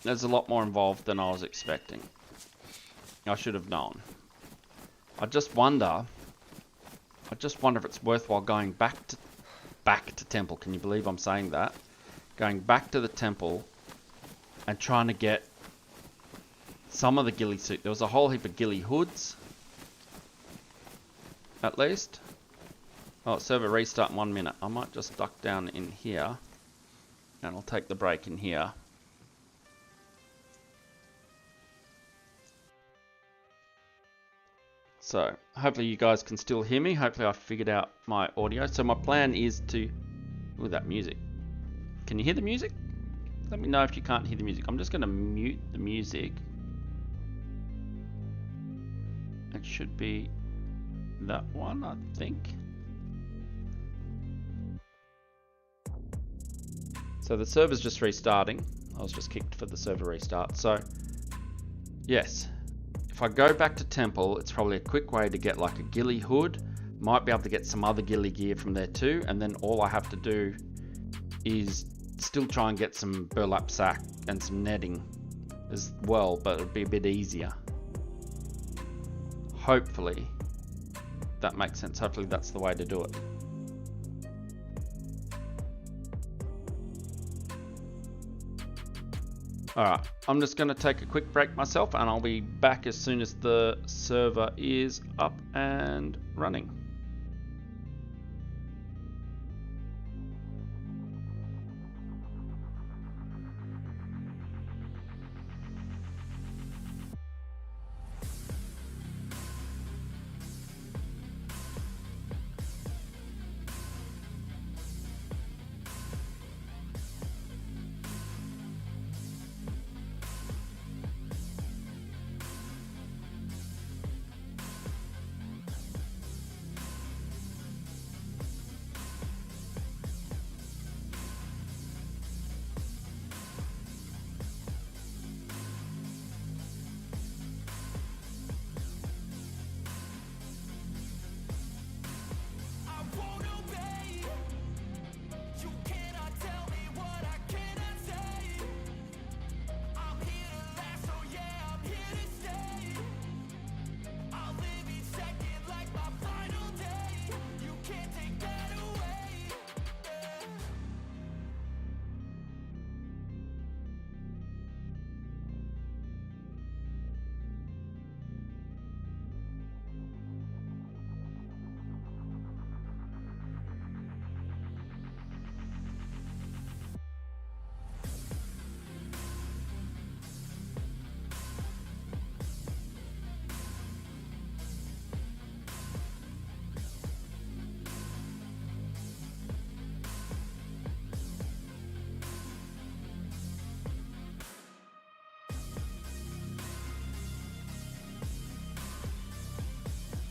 S1: There's a lot more involved than I was expecting. I should have known. I just wonder if it's worthwhile going back to temple. Can you believe I'm saying that? Going back to the temple and trying to get some of the ghillie suit. There was a whole heap of ghillie hoods. At least. Oh, server restart in 1 minute. I might just duck down in here. And I'll take the break in here. So, hopefully you guys can still hear me. Hopefully I figured out my audio. So my plan is to... Look at that music. Can you hear the music? Let me know if you can't hear the music. I'm just going to mute the music. It should be that one, I think. So the server's just restarting. I was just kicked for the server restart. So, yes. If I go back to temple, it's probably a quick way to get like a ghillie hood. Might be able to get some other ghillie gear from there too. And then all I have to do is still try and get some burlap sack and some netting as well, but it'll be a bit easier. Hopefully that makes sense. Hopefully that's the way to do it. Alright, I'm just going to take a quick break myself and I'll be back as soon as the server is up and running.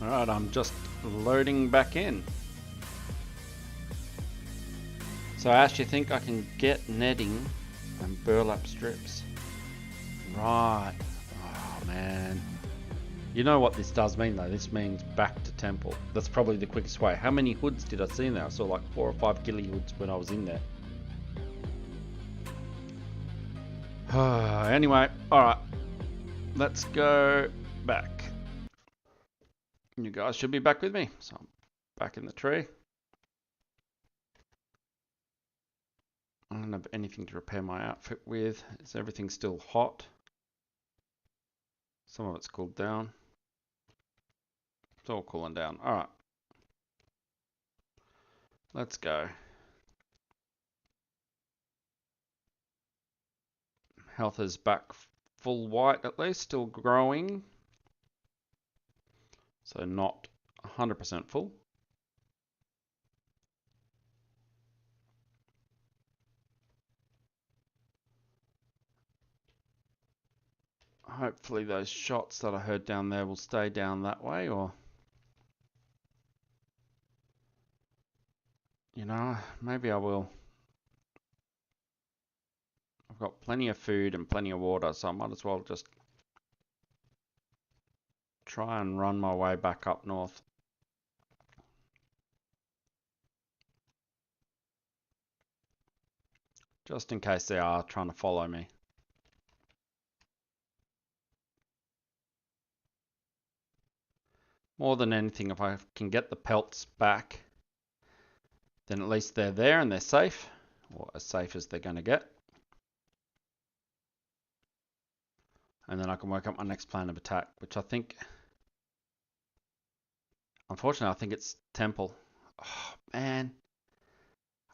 S1: Alright, I'm just loading back in. So Ash, you think I can get netting and burlap strips? Right. Oh man. You know what this does mean though? This means back to temple. That's probably the quickest way. How many hoods did I see in there? I saw like 4 or 5 ghillie hoods when I was in there. Anyway, alright. Let's go back. You guys should be back with me. So I'm back in the tree. I don't have anything to repair my outfit with. Is everything still hot? Some of it's cooled down. It's all cooling down. Alright. Let's go. Health is back full white at least, still growing. So not 100% full. Hopefully those shots that I heard down there will stay down that way, or you know, maybe I will. I've got plenty of food and plenty of water, so I might as well just try and run my way back up north. Just in case they are trying to follow me. More than anything, if I can get the pelts back, then at least they're there and they're safe, or as safe as they're going to get. And then I can work up my next plan of attack, which I think, unfortunately, I think it's temple. Oh, man.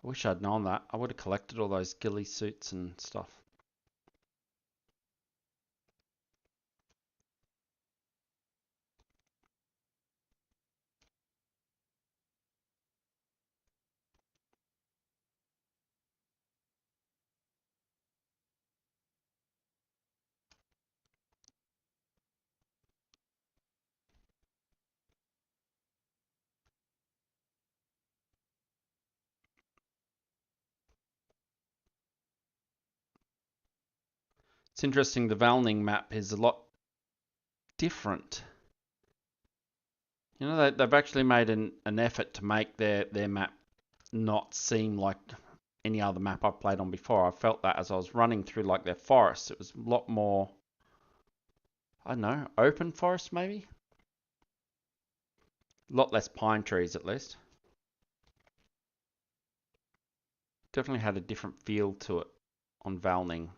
S1: I wish I'd known that. I would have collected all those ghillie suits and stuff. It's interesting, the Valning map is a lot different. You know, they've actually made an effort to make their map not seem like any other map I've played on before. I felt that as I was running through like their forests. It was a lot more, I don't know, open forest maybe? A lot less pine trees at least. Definitely had a different feel to it on Valning.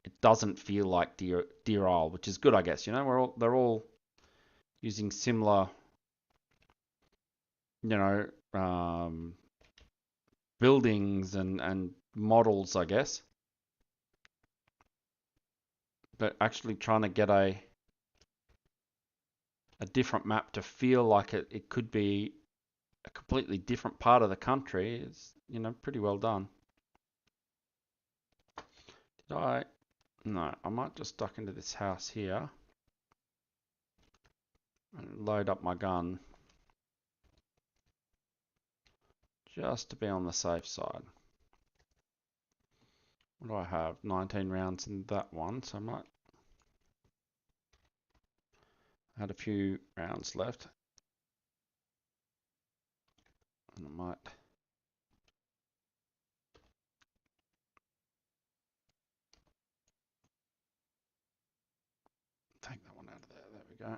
S1: It doesn't feel like Deer Isle, which is good, I guess. You know, they're all using similar, you know, buildings and models, I guess. But actually trying to get a different map to feel like it could be a completely different part of the country is, you know, pretty well done. Did I? No, I might just duck into this house here and load up my gun just to be on the safe side. What do I have? 19 rounds in that one, so I might add a few rounds left. And I might take that one out of there. There we go.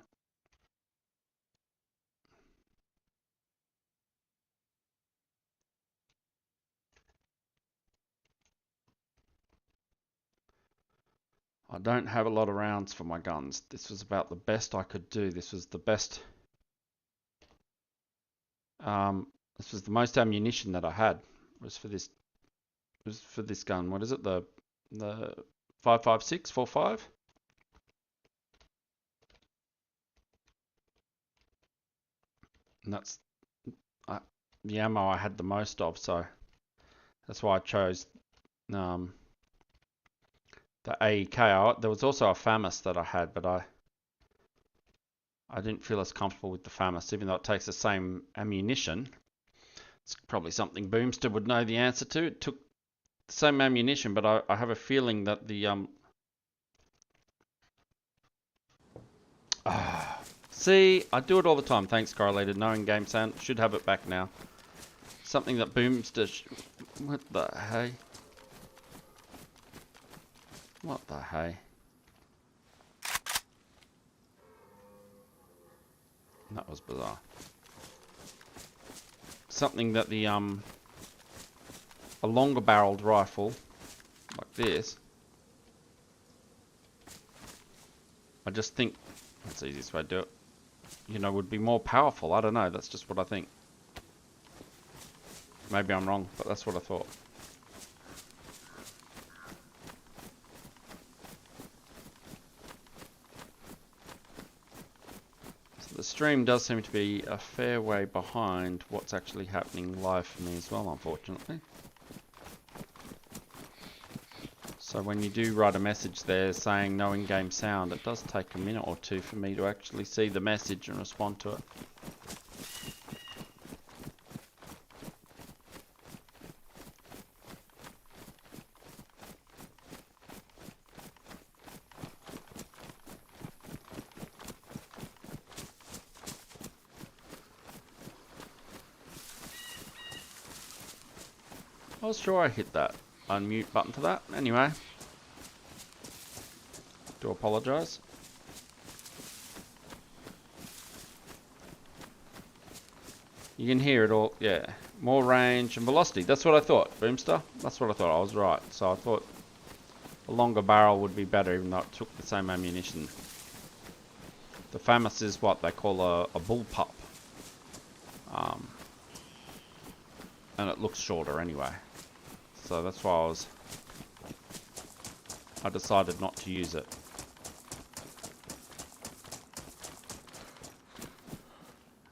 S1: I don't have a lot of rounds for my guns. This was about the best I could do. This was the best. This was the most ammunition that I had. Was for this. Was for this gun. What is it? The 5.56 and that's the ammo I had the most of. So that's why I chose the AEK. There was also a FAMAS that I had, but I didn't feel as comfortable with the FAMAS, even though it takes the same ammunition. It's probably something Boomster would know the answer to. It took the same ammunition, but I have a feeling that the see, I do it all the time. Thanks, Correlated. Knowing game sound, should have it back now. Something that Boomster. What the hey? What the hey? That was bizarre. Something that the a longer barreled rifle like this, I just think that's the easiest way to do it, you know, would be more powerful. I don't know, that's just what I think. Maybe I'm wrong, but that's what I thought. So the stream does seem to be a fair way behind what's actually happening live for me as well, unfortunately. So when you do write a message there saying no in-game sound, it does take a minute or two for me to actually see the message and respond to it. I was sure I hit that unmute button to that. Anyway, do apologise. You can hear it all, yeah. More range and velocity. That's what I thought, Boomster. That's what I thought. I was right. So I thought a longer barrel would be better, even though it took the same ammunition. The FAMAS is what they call a bullpup. And it looks shorter anyway. So that's why I decided not to use it.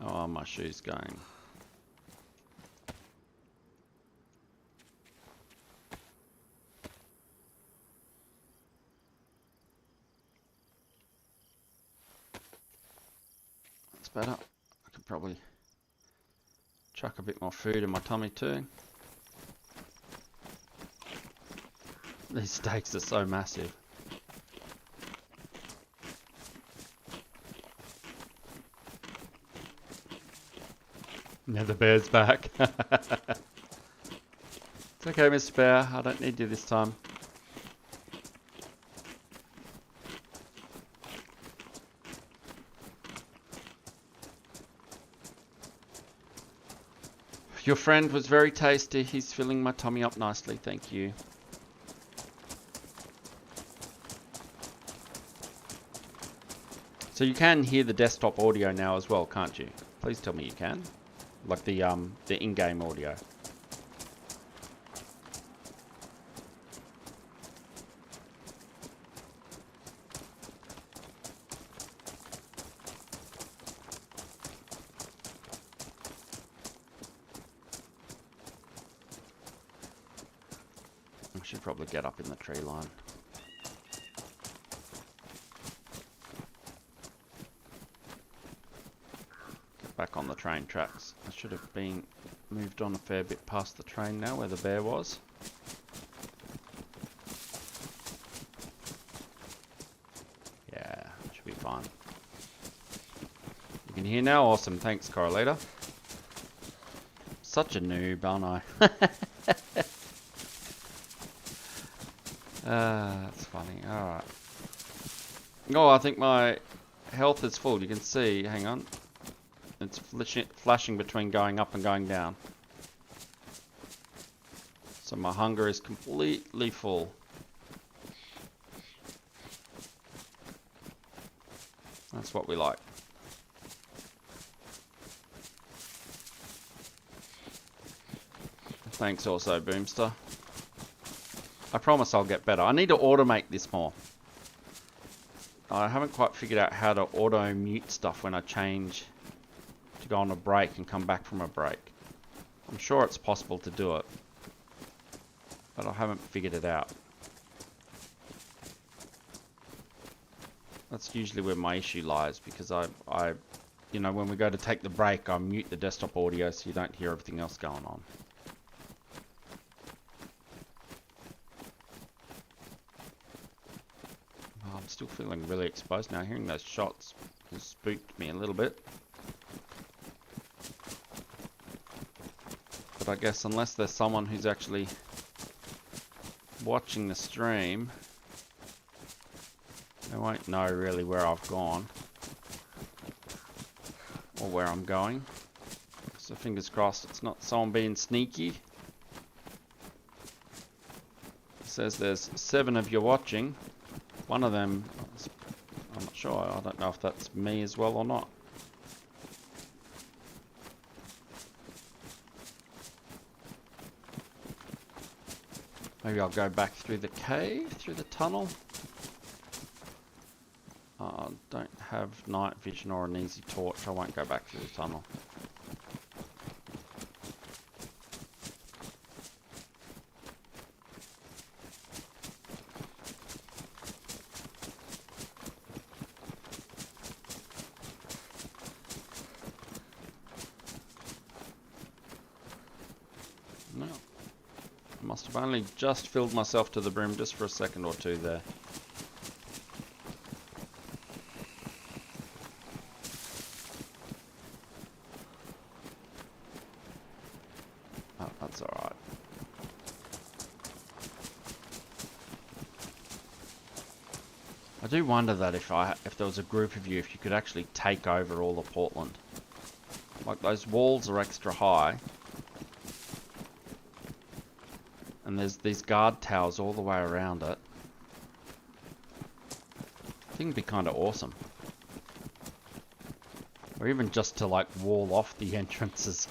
S1: How are my shoes going? That's better. I could probably chuck a bit more food in my tummy too. These steaks are so massive. Now the bear's back. It's okay, Mr. Bear. I don't need you this time. Your friend was very tasty. He's filling my tummy up nicely. Thank you. So you can hear the desktop audio now as well, can't you? Please tell me you can. Like the in-game audio. I should probably get up in the tree line. Back on the train tracks. I should have been moved on a fair bit past the train now where the bear was. Yeah, should be fine. You can hear now? Awesome. Thanks, Correlator. Such a noob, aren't I? That's funny. Alright. Oh, I think my health is full. You can see, hang on. It's flashing between going up and going down. So my hunger is completely full. That's what we like. Thanks also, Boomster. I promise I'll get better. I need to automate this more. I haven't quite figured out how to auto-mute stuff when I change to go on a break and come back from a break. I'm sure it's possible to do it, but I haven't figured it out. That's usually where my issue lies, because you know, when we go to take the break, I mute the desktop audio so you don't hear everything else going on. Oh, I'm still feeling really exposed now. Hearing those shots has spooked me a little bit. But I guess unless there's someone who's actually watching the stream, they won't know really where I've gone or where I'm going. So fingers crossed it's not someone being sneaky. It says there's 7 of you watching. One of them, I'm not sure, I don't know if that's me as well or not. Maybe I'll go back through the cave, through the tunnel. Don't have night vision or an easy torch. I won't go back through the tunnel. No. I must have only just filled myself to the brim just for a second or two there. Oh, that's alright. I do wonder that if there was a group of you, if you could actually take over all of Portland. Like, those walls are extra high. And there's these guard towers all the way around it. I think it'd be kind of awesome. Or even just to like wall off the entrances.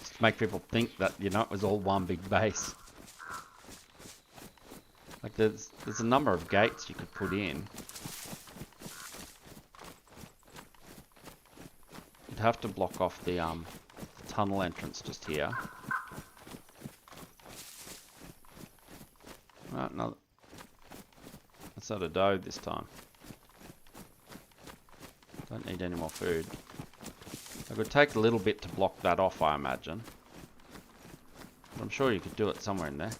S1: Just to make people think that, you know, it was all one big base. Like there's a number of gates you could put in. You'd have to block off the tunnel entrance just here. Right, no, that's not a doe this time. Don't need any more food. I could take a little bit to block that off, I imagine. But I'm sure you could do it somewhere in there.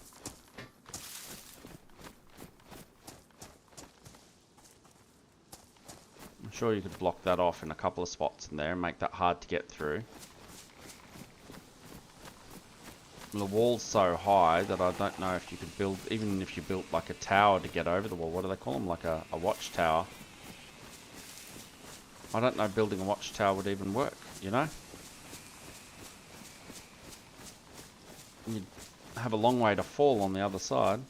S1: I'm sure you could block that off in a couple of spots in there and make that hard to get through. The wall's so high that I don't know if you could build, even if you built like a tower to get over the wall. What do they call them? Like a watchtower. I don't know building a watchtower would even work, you know? You'd have a long way to fall on the other side.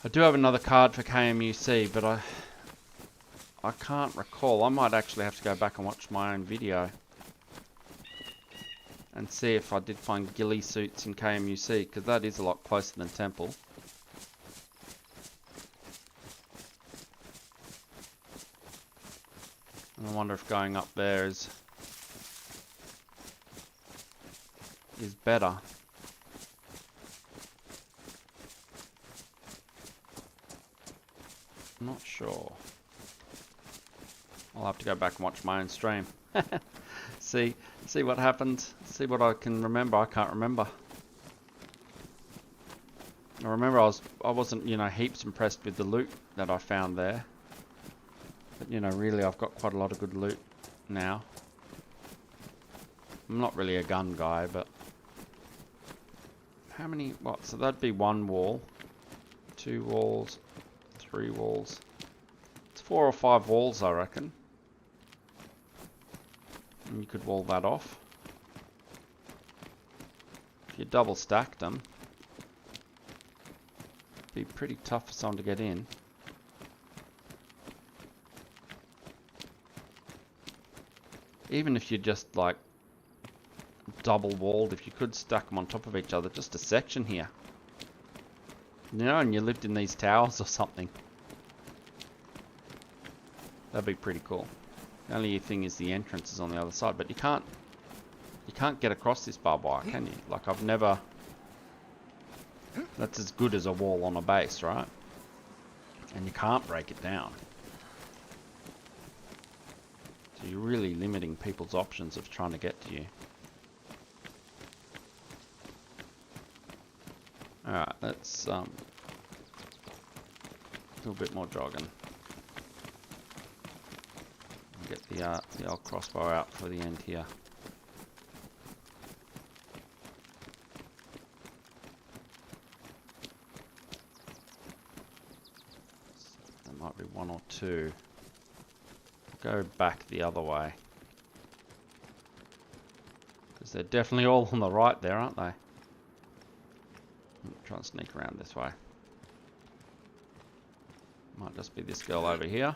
S1: I do have another card for KMUC, but I can't recall. I might actually have to go back and watch my own video and see if I did find ghillie suits in KMUC, because that is a lot closer than Temple. And I wonder if going up there is better. I'm not sure. I'll have to go back and watch my own stream. see what happens. See what I can remember. I can't remember. I remember I wasn't, you know, heaps impressed with the loot that I found there. But, you know, really I've got quite a lot of good loot now. I'm not really a gun guy, but how many, what? So that'd be 1 wall, 2 walls, 3 walls. It's 4 or 5 walls, I reckon. And you could wall that off. If you double stacked them, it'd be pretty tough for someone to get in. Even if you just like double walled, if you could stack them on top of each other, just a section here. You know, and you lived in these towers or something. That'd be pretty cool. The only thing is the entrance is on the other side, but you can't get across this barbed wire, can you? Like I've never That's as good as a wall on a base, right? And you can't break it down. So you're really limiting people's options of trying to get to you. Alright, let's do a bit more jogging. Get the old crossbow out for the end here. There might be one or two. Go back the other way. Because they're definitely all on the right there, aren't they? Try and sneak around this way. Might just be this girl over here.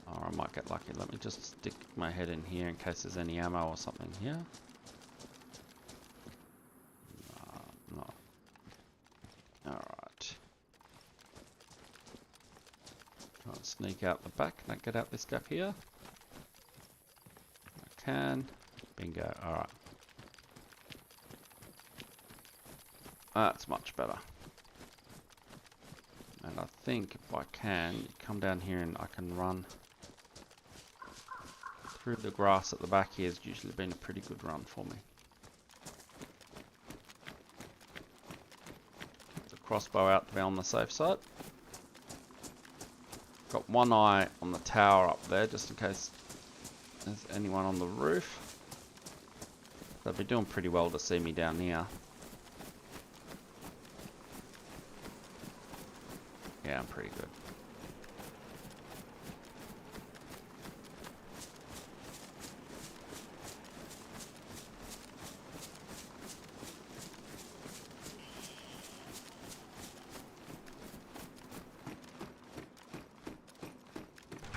S1: Or I might get lucky. Let me just stick my head in here in case there's any ammo or something here. No. Alright. Try and sneak out the back. Can I get out this gap here? I can. Bingo. Alright. That's much better. And I think if I can, you come down here and I can run through the grass at the back here. Has usually been a pretty good run for me. Get the crossbow out to be on the safe side. Got one eye on the tower up there just in case there's anyone on the roof. They'll be doing pretty well to see me down here. Yeah, I'm pretty good.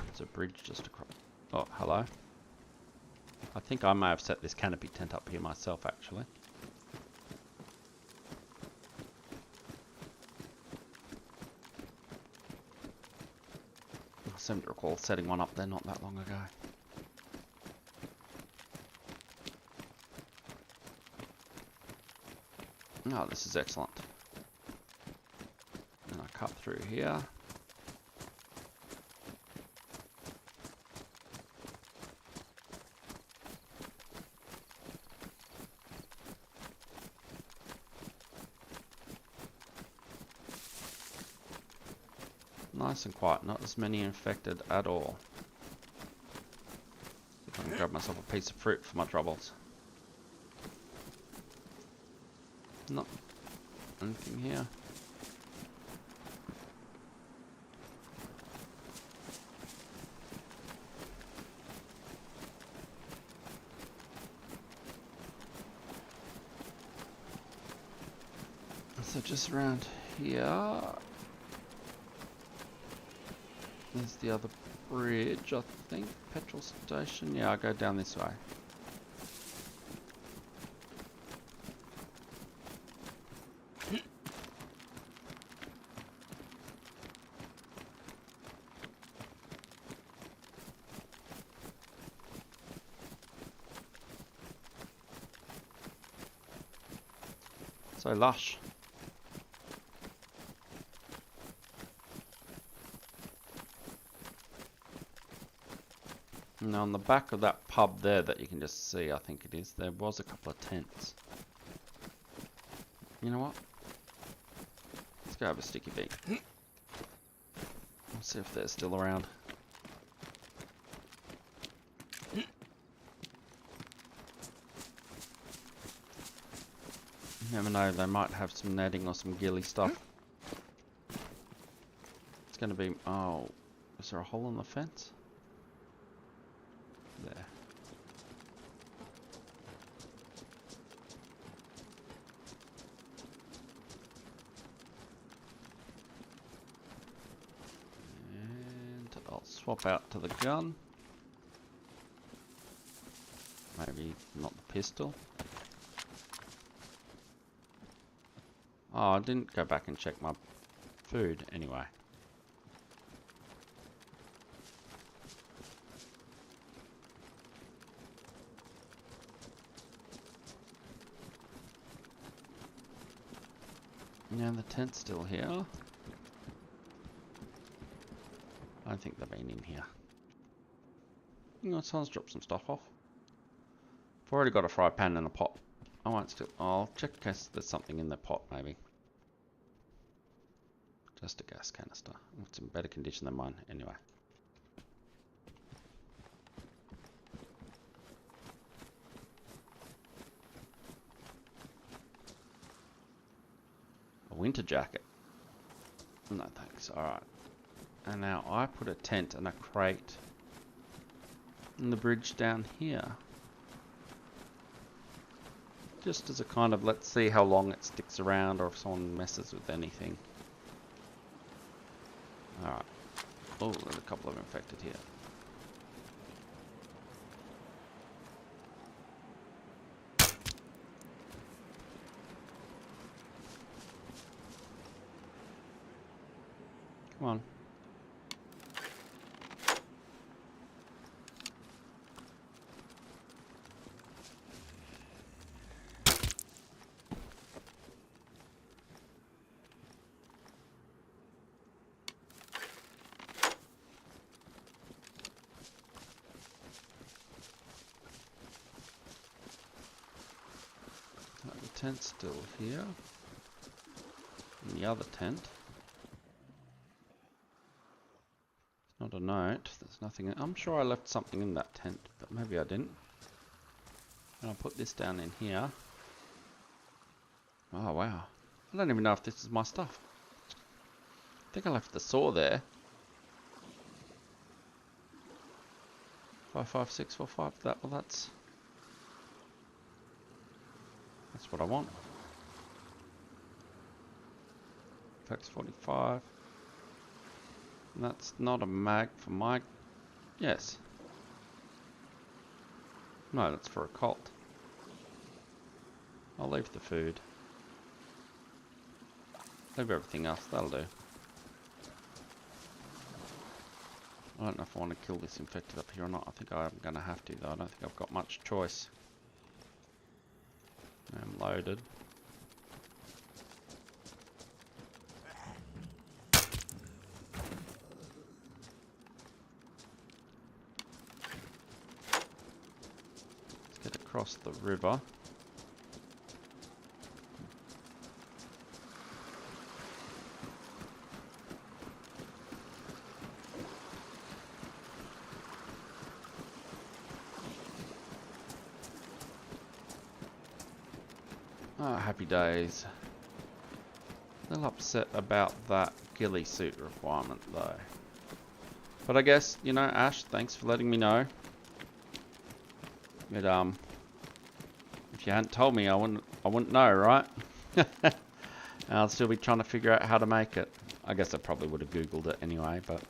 S1: There's a bridge just across. Oh, hello. I think I may have set this canopy tent up here myself, actually. I seem to recall setting one up there not that long ago. Oh, this is excellent. And I cut through here. Nice and quiet, not as many infected at all. See if I can grab myself a piece of fruit for my troubles. Not anything here. So just around here. There's the other bridge, I think. Petrol station. Yeah, I'll go down this way. So lush. And on the back of that pub there that you can just see, I think it is, there was a couple of tents. You know what? Let's go have a sticky beak. Let's see if they're still around. You never know, they might have some netting or some ghillie stuff. It's going to be... Oh, is there a hole in the fence? There. And I'll swap out to the gun. Maybe not the pistol. Oh, I didn't go back and check my food anyway. Yeah, the tent's still here. I don't think they've been in here. You know, someone's dropped some stuff off. I've already got a fry pan and a pot. I won't still. I'll check in case there's something in the pot, maybe. Just a gas canister. It's in better condition than mine, anyway. A winter jacket. No thanks. Alright. And now I put a tent and a crate in the bridge down here. Just as a kind of, let's see how long it sticks around or if someone messes with anything. Alright. Oh, there's a couple of infected here. Come on. The tent's still here. And the other tent. Not a note. There's nothing. I'm sure I left something in that tent, but maybe I didn't. And I'll put this down in here. Oh wow. I don't even know if this is my stuff. I think I left the saw there. 55645. That's what I want. Flex 45. And that's not a mag for my... Yes. No, that's for a cult. I'll leave the food. Leave everything else, that'll do. I don't know if I want to kill this infected up here or not. I think I'm going to have to though. I don't think I've got much choice. I'm loaded. Let's get across the river. Oh, happy days. A little upset about that ghillie suit requirement though. But I guess, you know, Ash, thanks for letting me know. But if you hadn't told me, I wouldn't know, right? I'll still be trying to figure out how to make it. I guess I probably would have Googled it anyway, but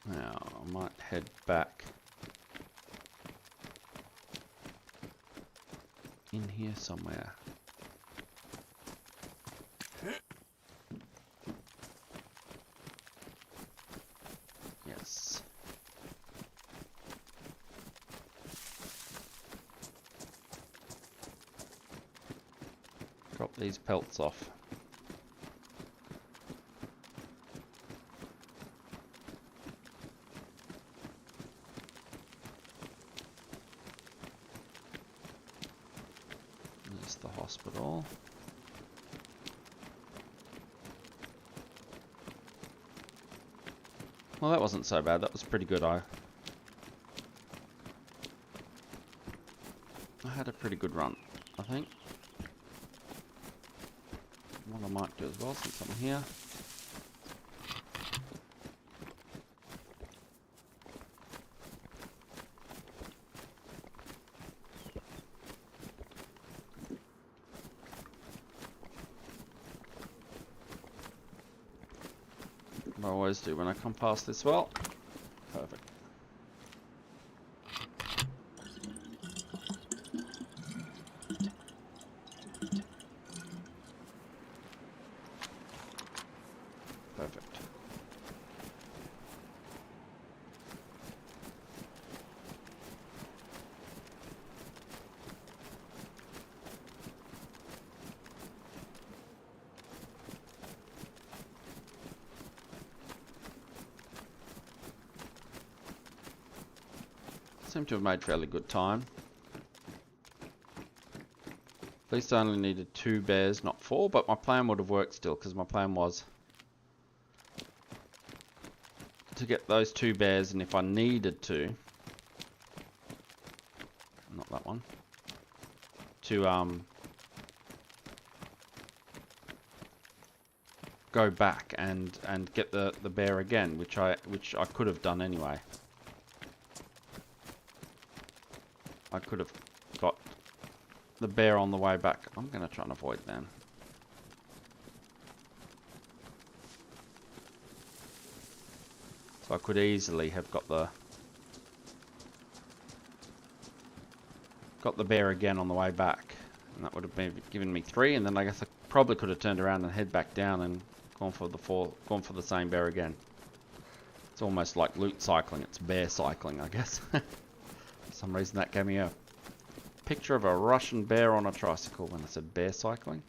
S1: now I might head back in here somewhere. Yes. Drop these pelts off. There's the hospital. Well, that wasn't so bad. That was pretty good. I had a pretty good run, I think. What I might do as well, since I'm here. I always do when I come past this well. Perfect. Perfect. Seem to have made fairly good time. At least I only needed 2 bears, not 4, but my plan would have worked still, because my plan was to get those 2 bears, and if I needed to, not that one, to go back and get the bear again, which I could have done anyway. I could have got the bear on the way back. I'm going to try and avoid them. So I could easily have got the bear again on the way back, and that would have been given me 3. And then I guess I probably could have turned around and head back down and gone for the same bear again. It's almost like loot cycling. It's bear cycling, I guess. For some reason that gave me a picture of a Russian bear on a tricycle when I said bear cycling.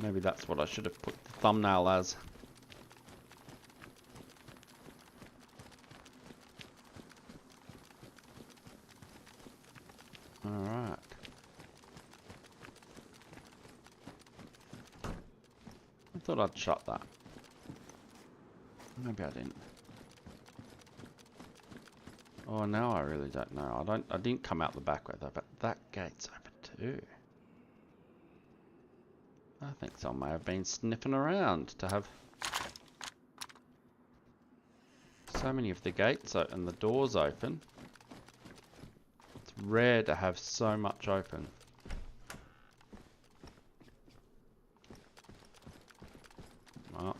S1: Maybe that's what I should have put the thumbnail as. Alright. I thought I'd shut that. Maybe I didn't. Oh, now I really don't know. I didn't come out the back way though, but that gate's open too. I think someone may have been sniffing around to have so many of the gates and the doors open. It's rare to have so much open. Well,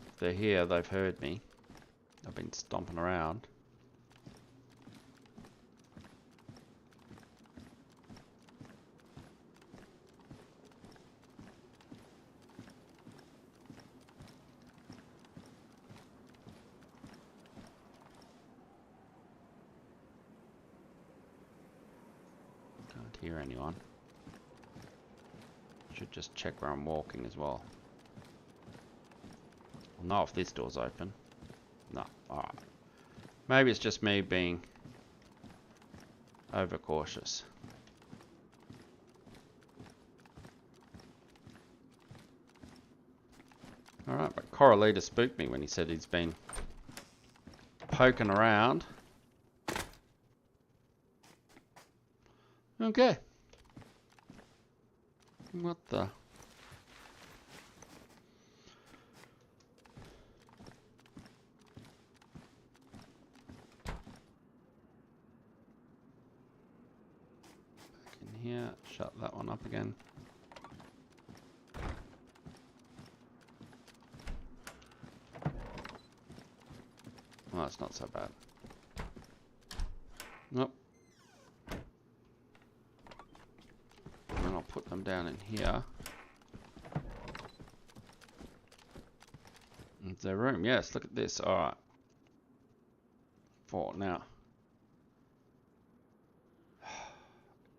S1: if they're here, they've heard me. I've been stomping around. Hear anyone. Should just check where I'm walking as well. I'll know if this door's open. No. Alright. Maybe it's just me being overcautious. Alright, but Corralita spooked me when he said he's been poking around. Okay. What the? Back in here, shut that one up again. Oh, it's not so bad. Nope. Put them down in here. Is there room? Yes, look at this. Alright. 4 now.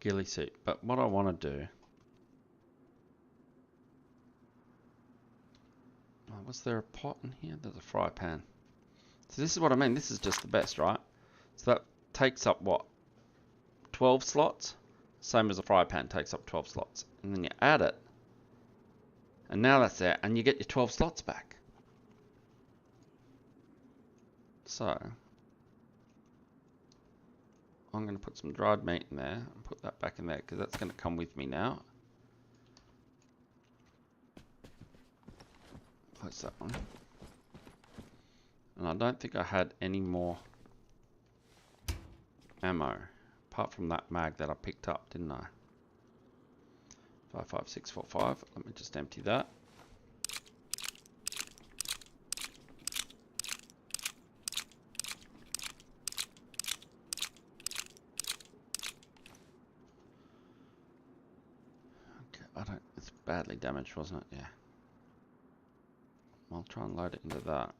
S1: Ghillie suit. But what I want to do... Oh, was there a pot in here? There's a fry pan. So this is what I mean. This is just the best, right? So that takes up what? 12 slots? Same as a fry pan, takes up 12 slots. And then you add it. And now that's there, and you get your 12 slots back. So, I'm going to put some dried meat in there, and put that back in there, because that's going to come with me now. Close that one. And I don't think I had any more ammo. Apart from that mag that I picked up, didn't I? 55645. Let me just empty that. Okay, it's badly damaged, wasn't it? Yeah. I'll try and load it into that.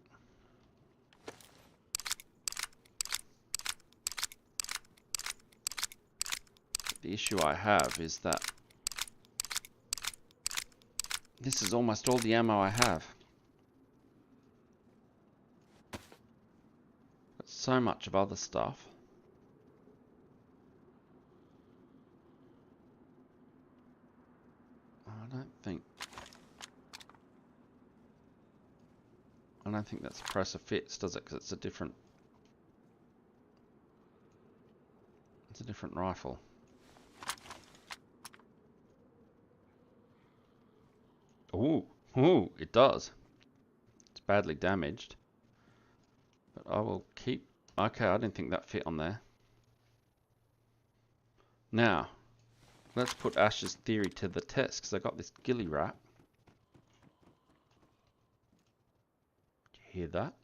S1: The issue I have is that this is almost all the ammo I have. so much of other stuff. I don't think that's pressure fits, does it? Because it's a different rifle. Ooh, it does. It's badly damaged. But I will keep... Okay, I didn't think that fit on there. Now, let's put Ash's theory to the test, because I got this ghillie wrap. Did you hear that?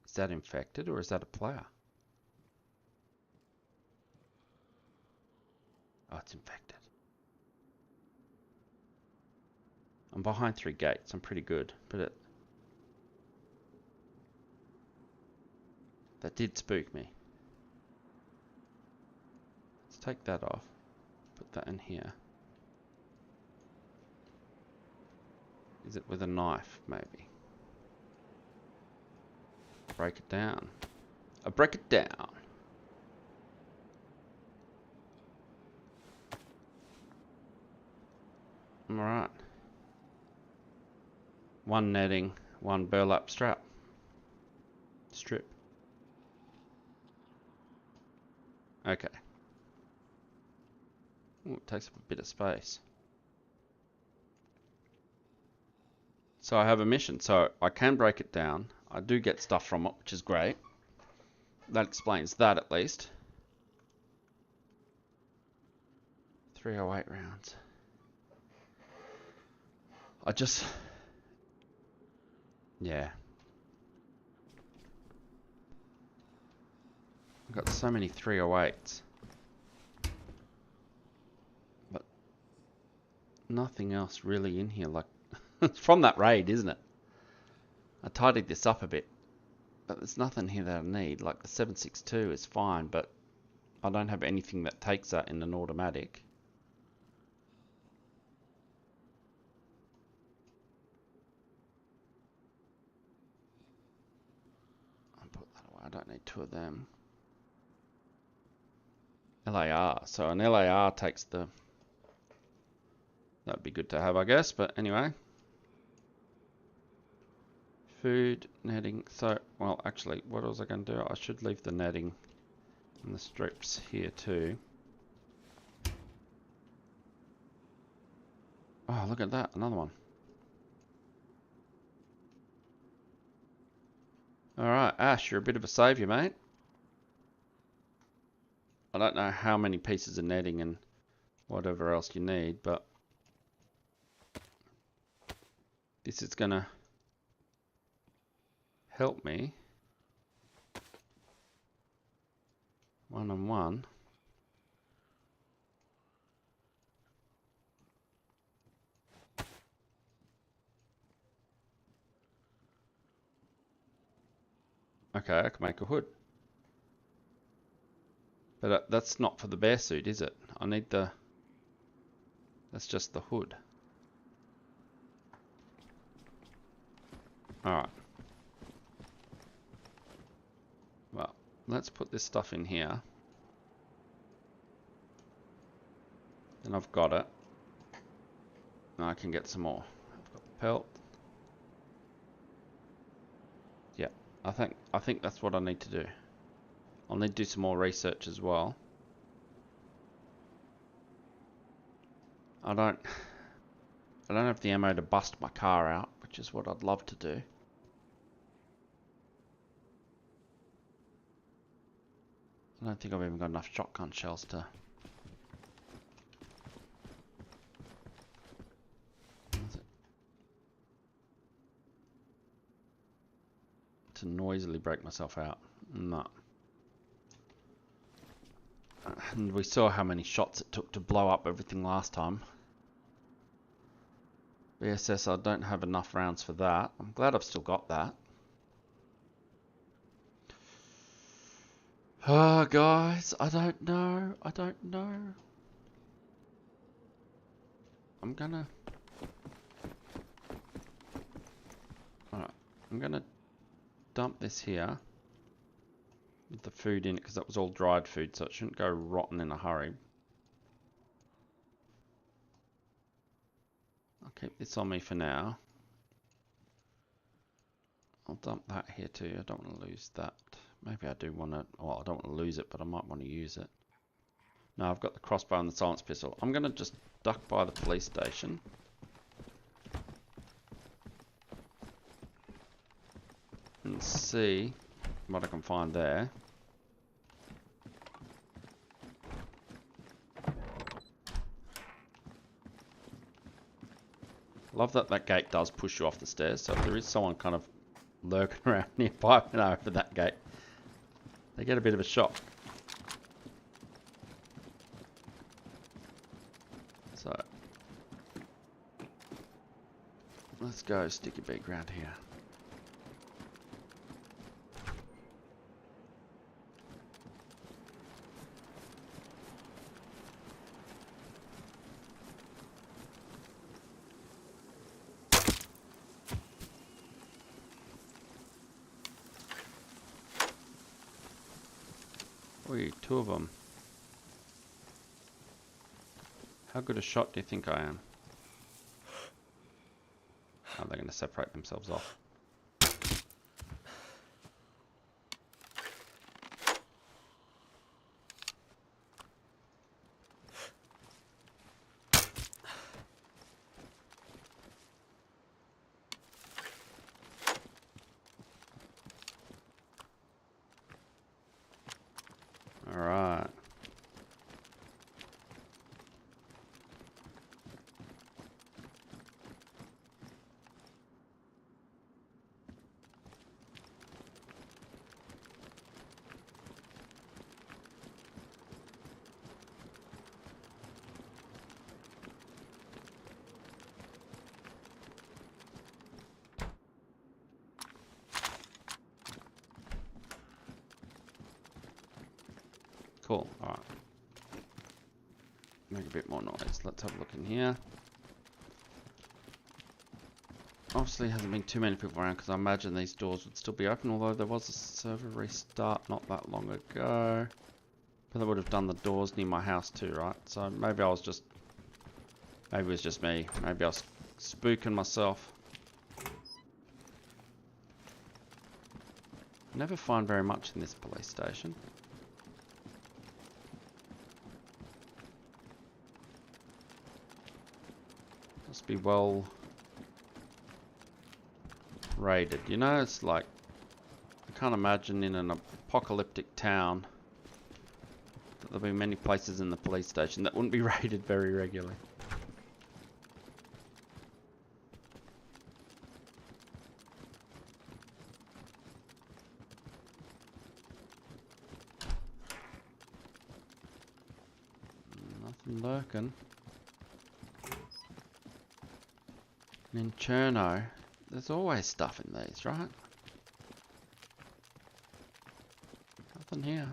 S1: Is that infected, or is that a player? Oh, it's infected. I'm behind 3 gates. I'm pretty good, but that did spook me. Let's take that off. Put that in here. Is it with a knife, maybe? Break it down. I break it down. Alright. 1 netting, 1 burlap strip. Okay. Ooh, it takes up a bit of space. So I have a mission. So I can break it down. I do get stuff from it, which is great. That explains that at least. 308 rounds. Yeah. I've got so many 308s. But nothing else really in here. Like, it's from that raid, isn't it? I tidied this up a bit. But there's nothing here that I need. Like the 7.62 is fine, but I don't have anything that takes that in an automatic. I'll put that away. I don't need 2 of them. LAR. So an LAR takes the... That'd be good to have, I guess. But anyway. Food, netting. So, well, actually, what was I going to do? I should leave the netting and the strips here too. Oh, look at that. Another one. Alright, Ash, you're a bit of a saviour, mate. I don't know how many pieces of netting and whatever else you need, but this is going to help me. 1-on-1. Okay, I can make a hood. But that's not for the bear suit, is it? I need the... That's just the hood. Alright. Well, let's put this stuff in here. And I've got it. Now I can get some more. I've got the pelt. Yeah, I think that's what I need to do. I'll need to do some more research as well. I don't have the ammo to bust my car out, which is what I'd love to do. I don't think I've even got enough shotgun shells to noisily break myself out. No. And we saw how many shots it took to blow up everything last time. BSS, I don't have enough rounds for that. I'm glad I've still got that. Ah, guys, I don't know. I'm gonna... Alright, I'm going to dump this here with the food in it because that was all dried food, so it shouldn't go rotten in a hurry. I'll keep this on me for now. I'll dump that here too. I don't want to lose that. Maybe I do want to... Well, I don't want to lose it, but I might want to use it. No, I've got the crossbow and the silence pistol. I'm going to just duck by the police station. And see what I can find there. Love that that gate does push you off the stairs, so if there is someone kind of lurking around nearby and over that gate, they get a bit of a shock. So, let's go sticky beak round here. Oi, two of them. How good a shot do you think I am? Oh, they're going to separate themselves off. Alright. Cool, alright. Make a bit more noise. Let's have a look in here. Obviously hasn't been too many people around because I imagine these doors would still be open, although there was a server restart not that long ago. But they would have done the doors near my house too, right? So maybe I was just... Maybe it was just me. Maybe I was spooking myself. Never find very much in this police station. Must be well raided. You know, it's like, I can't imagine in an apocalyptic town that there'll be many places in the police station that wouldn't be raided very regularly. Nothing lurking. And in Cherno, there's always stuff in these, right? Nothing here.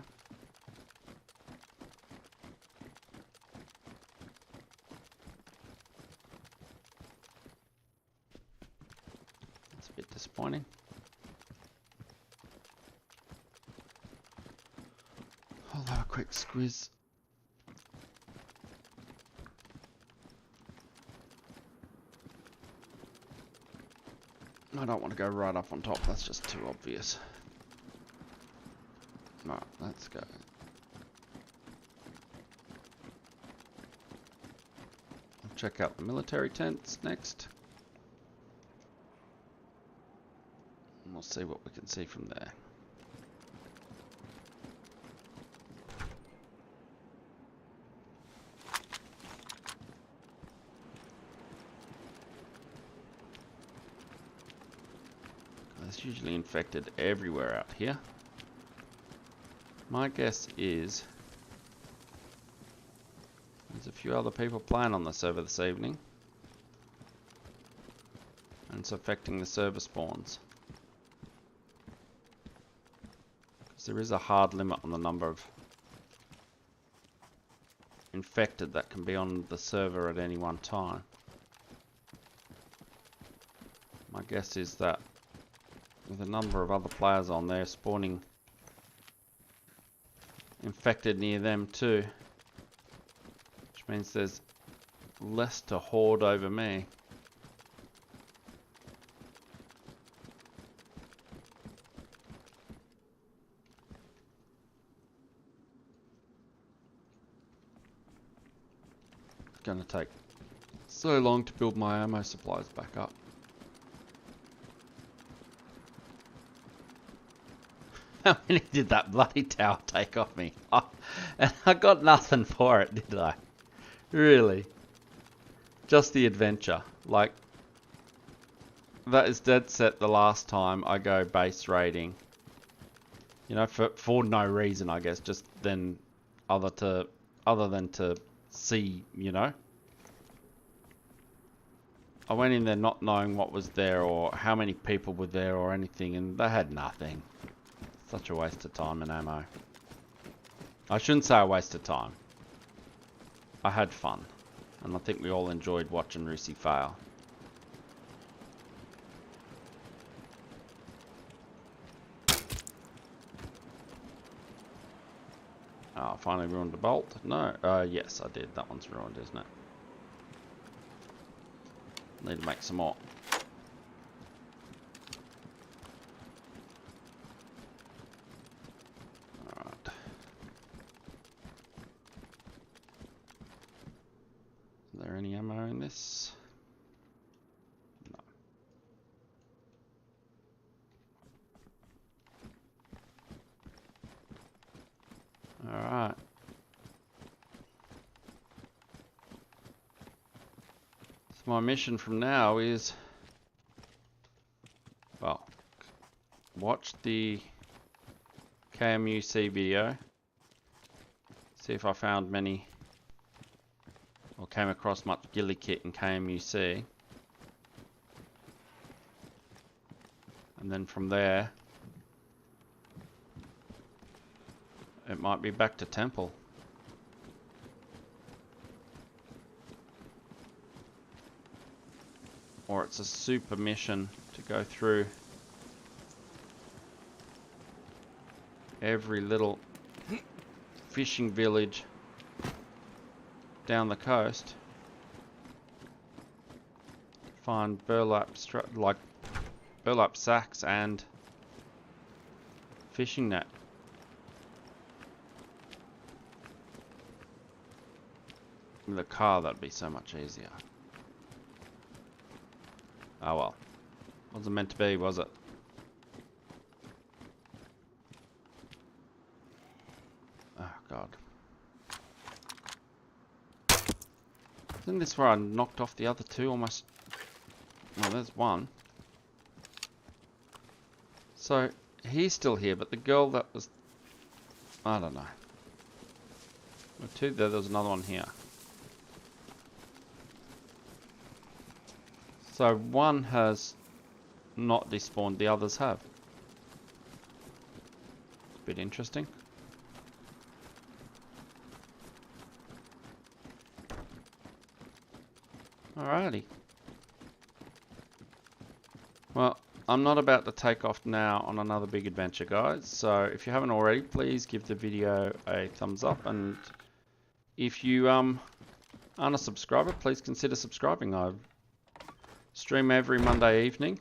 S1: That's a bit disappointing. I'll have a quick squiz. I don't want to go right up on top, that's just too obvious. Right, let's go. I'll check out the military tents next. And we'll see what we can see from there. There's usually infected everywhere out here. My guess is there's a few other people playing on the server this evening. And it's affecting the server spawns. Because there is a hard limit on the number of infected that can be on the server at any one time. My guess is that with a number of other players on there spawning infected near them too, which means there's less to hoard over me. It's gonna take so long to build my ammo supplies back up. How many did that bloody tower take off me? And I got nothing for it, did I? Really? Just the adventure. Like, that is dead set the last time I go base raiding. You know, for no reason, I guess. Just then, other than to see, you know. I went in there not knowing what was there or how many people were there or anything, and they had nothing. Such a waste of time and ammo. I shouldn't say a waste of time. I had fun, and I think we all enjoyed watching Rucifail. Oh, I finally ruined the bolt. No, yes, I did. That one's ruined, isn't it? Need to make some more. Alright. Is there any ammo in this? No. Alright. My mission from now is, well, watch the KMUC video, see if I found many or came across much ghillie kit in KMUC, and then from there it might be back to Temple. Or it's a super mission to go through every little fishing village down the coast. Find burlap sacks and fishing net. With a car, that'd be so much easier. Oh well. Wasn't meant to be, was it? Oh god. Isn't this where I knocked off the other two almost? Well, there's one. So, he's still here, but the girl that was... I don't know. There were two there, there was another one here. So one has not despawned, the others have. It's a bit interesting. Alrighty. Well, I'm not about to take off now on another big adventure, guys. So if you haven't already, please give the video a thumbs up. And if you aren't a subscriber, please consider subscribing. I stream every Monday evening,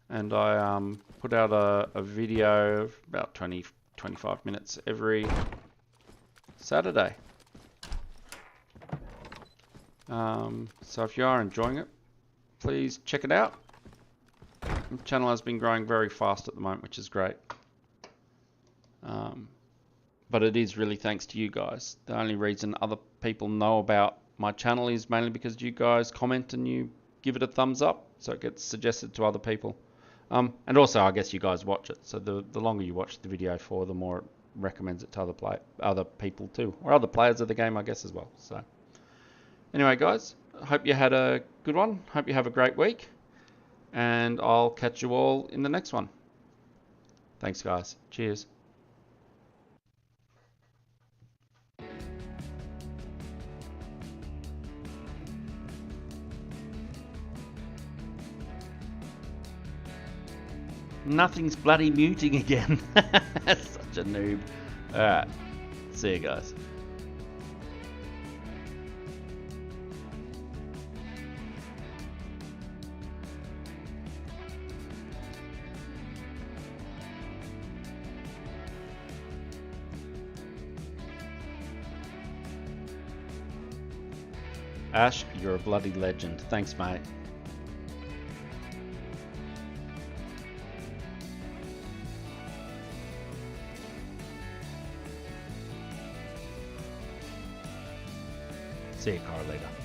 S1: and I put out a video of about 20-25 minutes every Saturday. So if you are enjoying it, please check it out. The channel has been growing very fast at the moment, which is great. But it is really thanks to you guys. The only reason other people know about my channel is mainly because you guys comment and you give it a thumbs up, so it gets suggested to other people. And also, I guess you guys watch it, so the longer you watch the video for, the more it recommends it to other people too, or other players of the game, I guess, as well. So anyway, guys, I hope you had a good one. Hope you have a great week, and I'll catch you all in the next one. Thanks, guys. Cheers. Nothing's bloody muting again. Such a noob. Alright. See you guys. Ash, you're a bloody legend. Thanks, mate. See you, car later.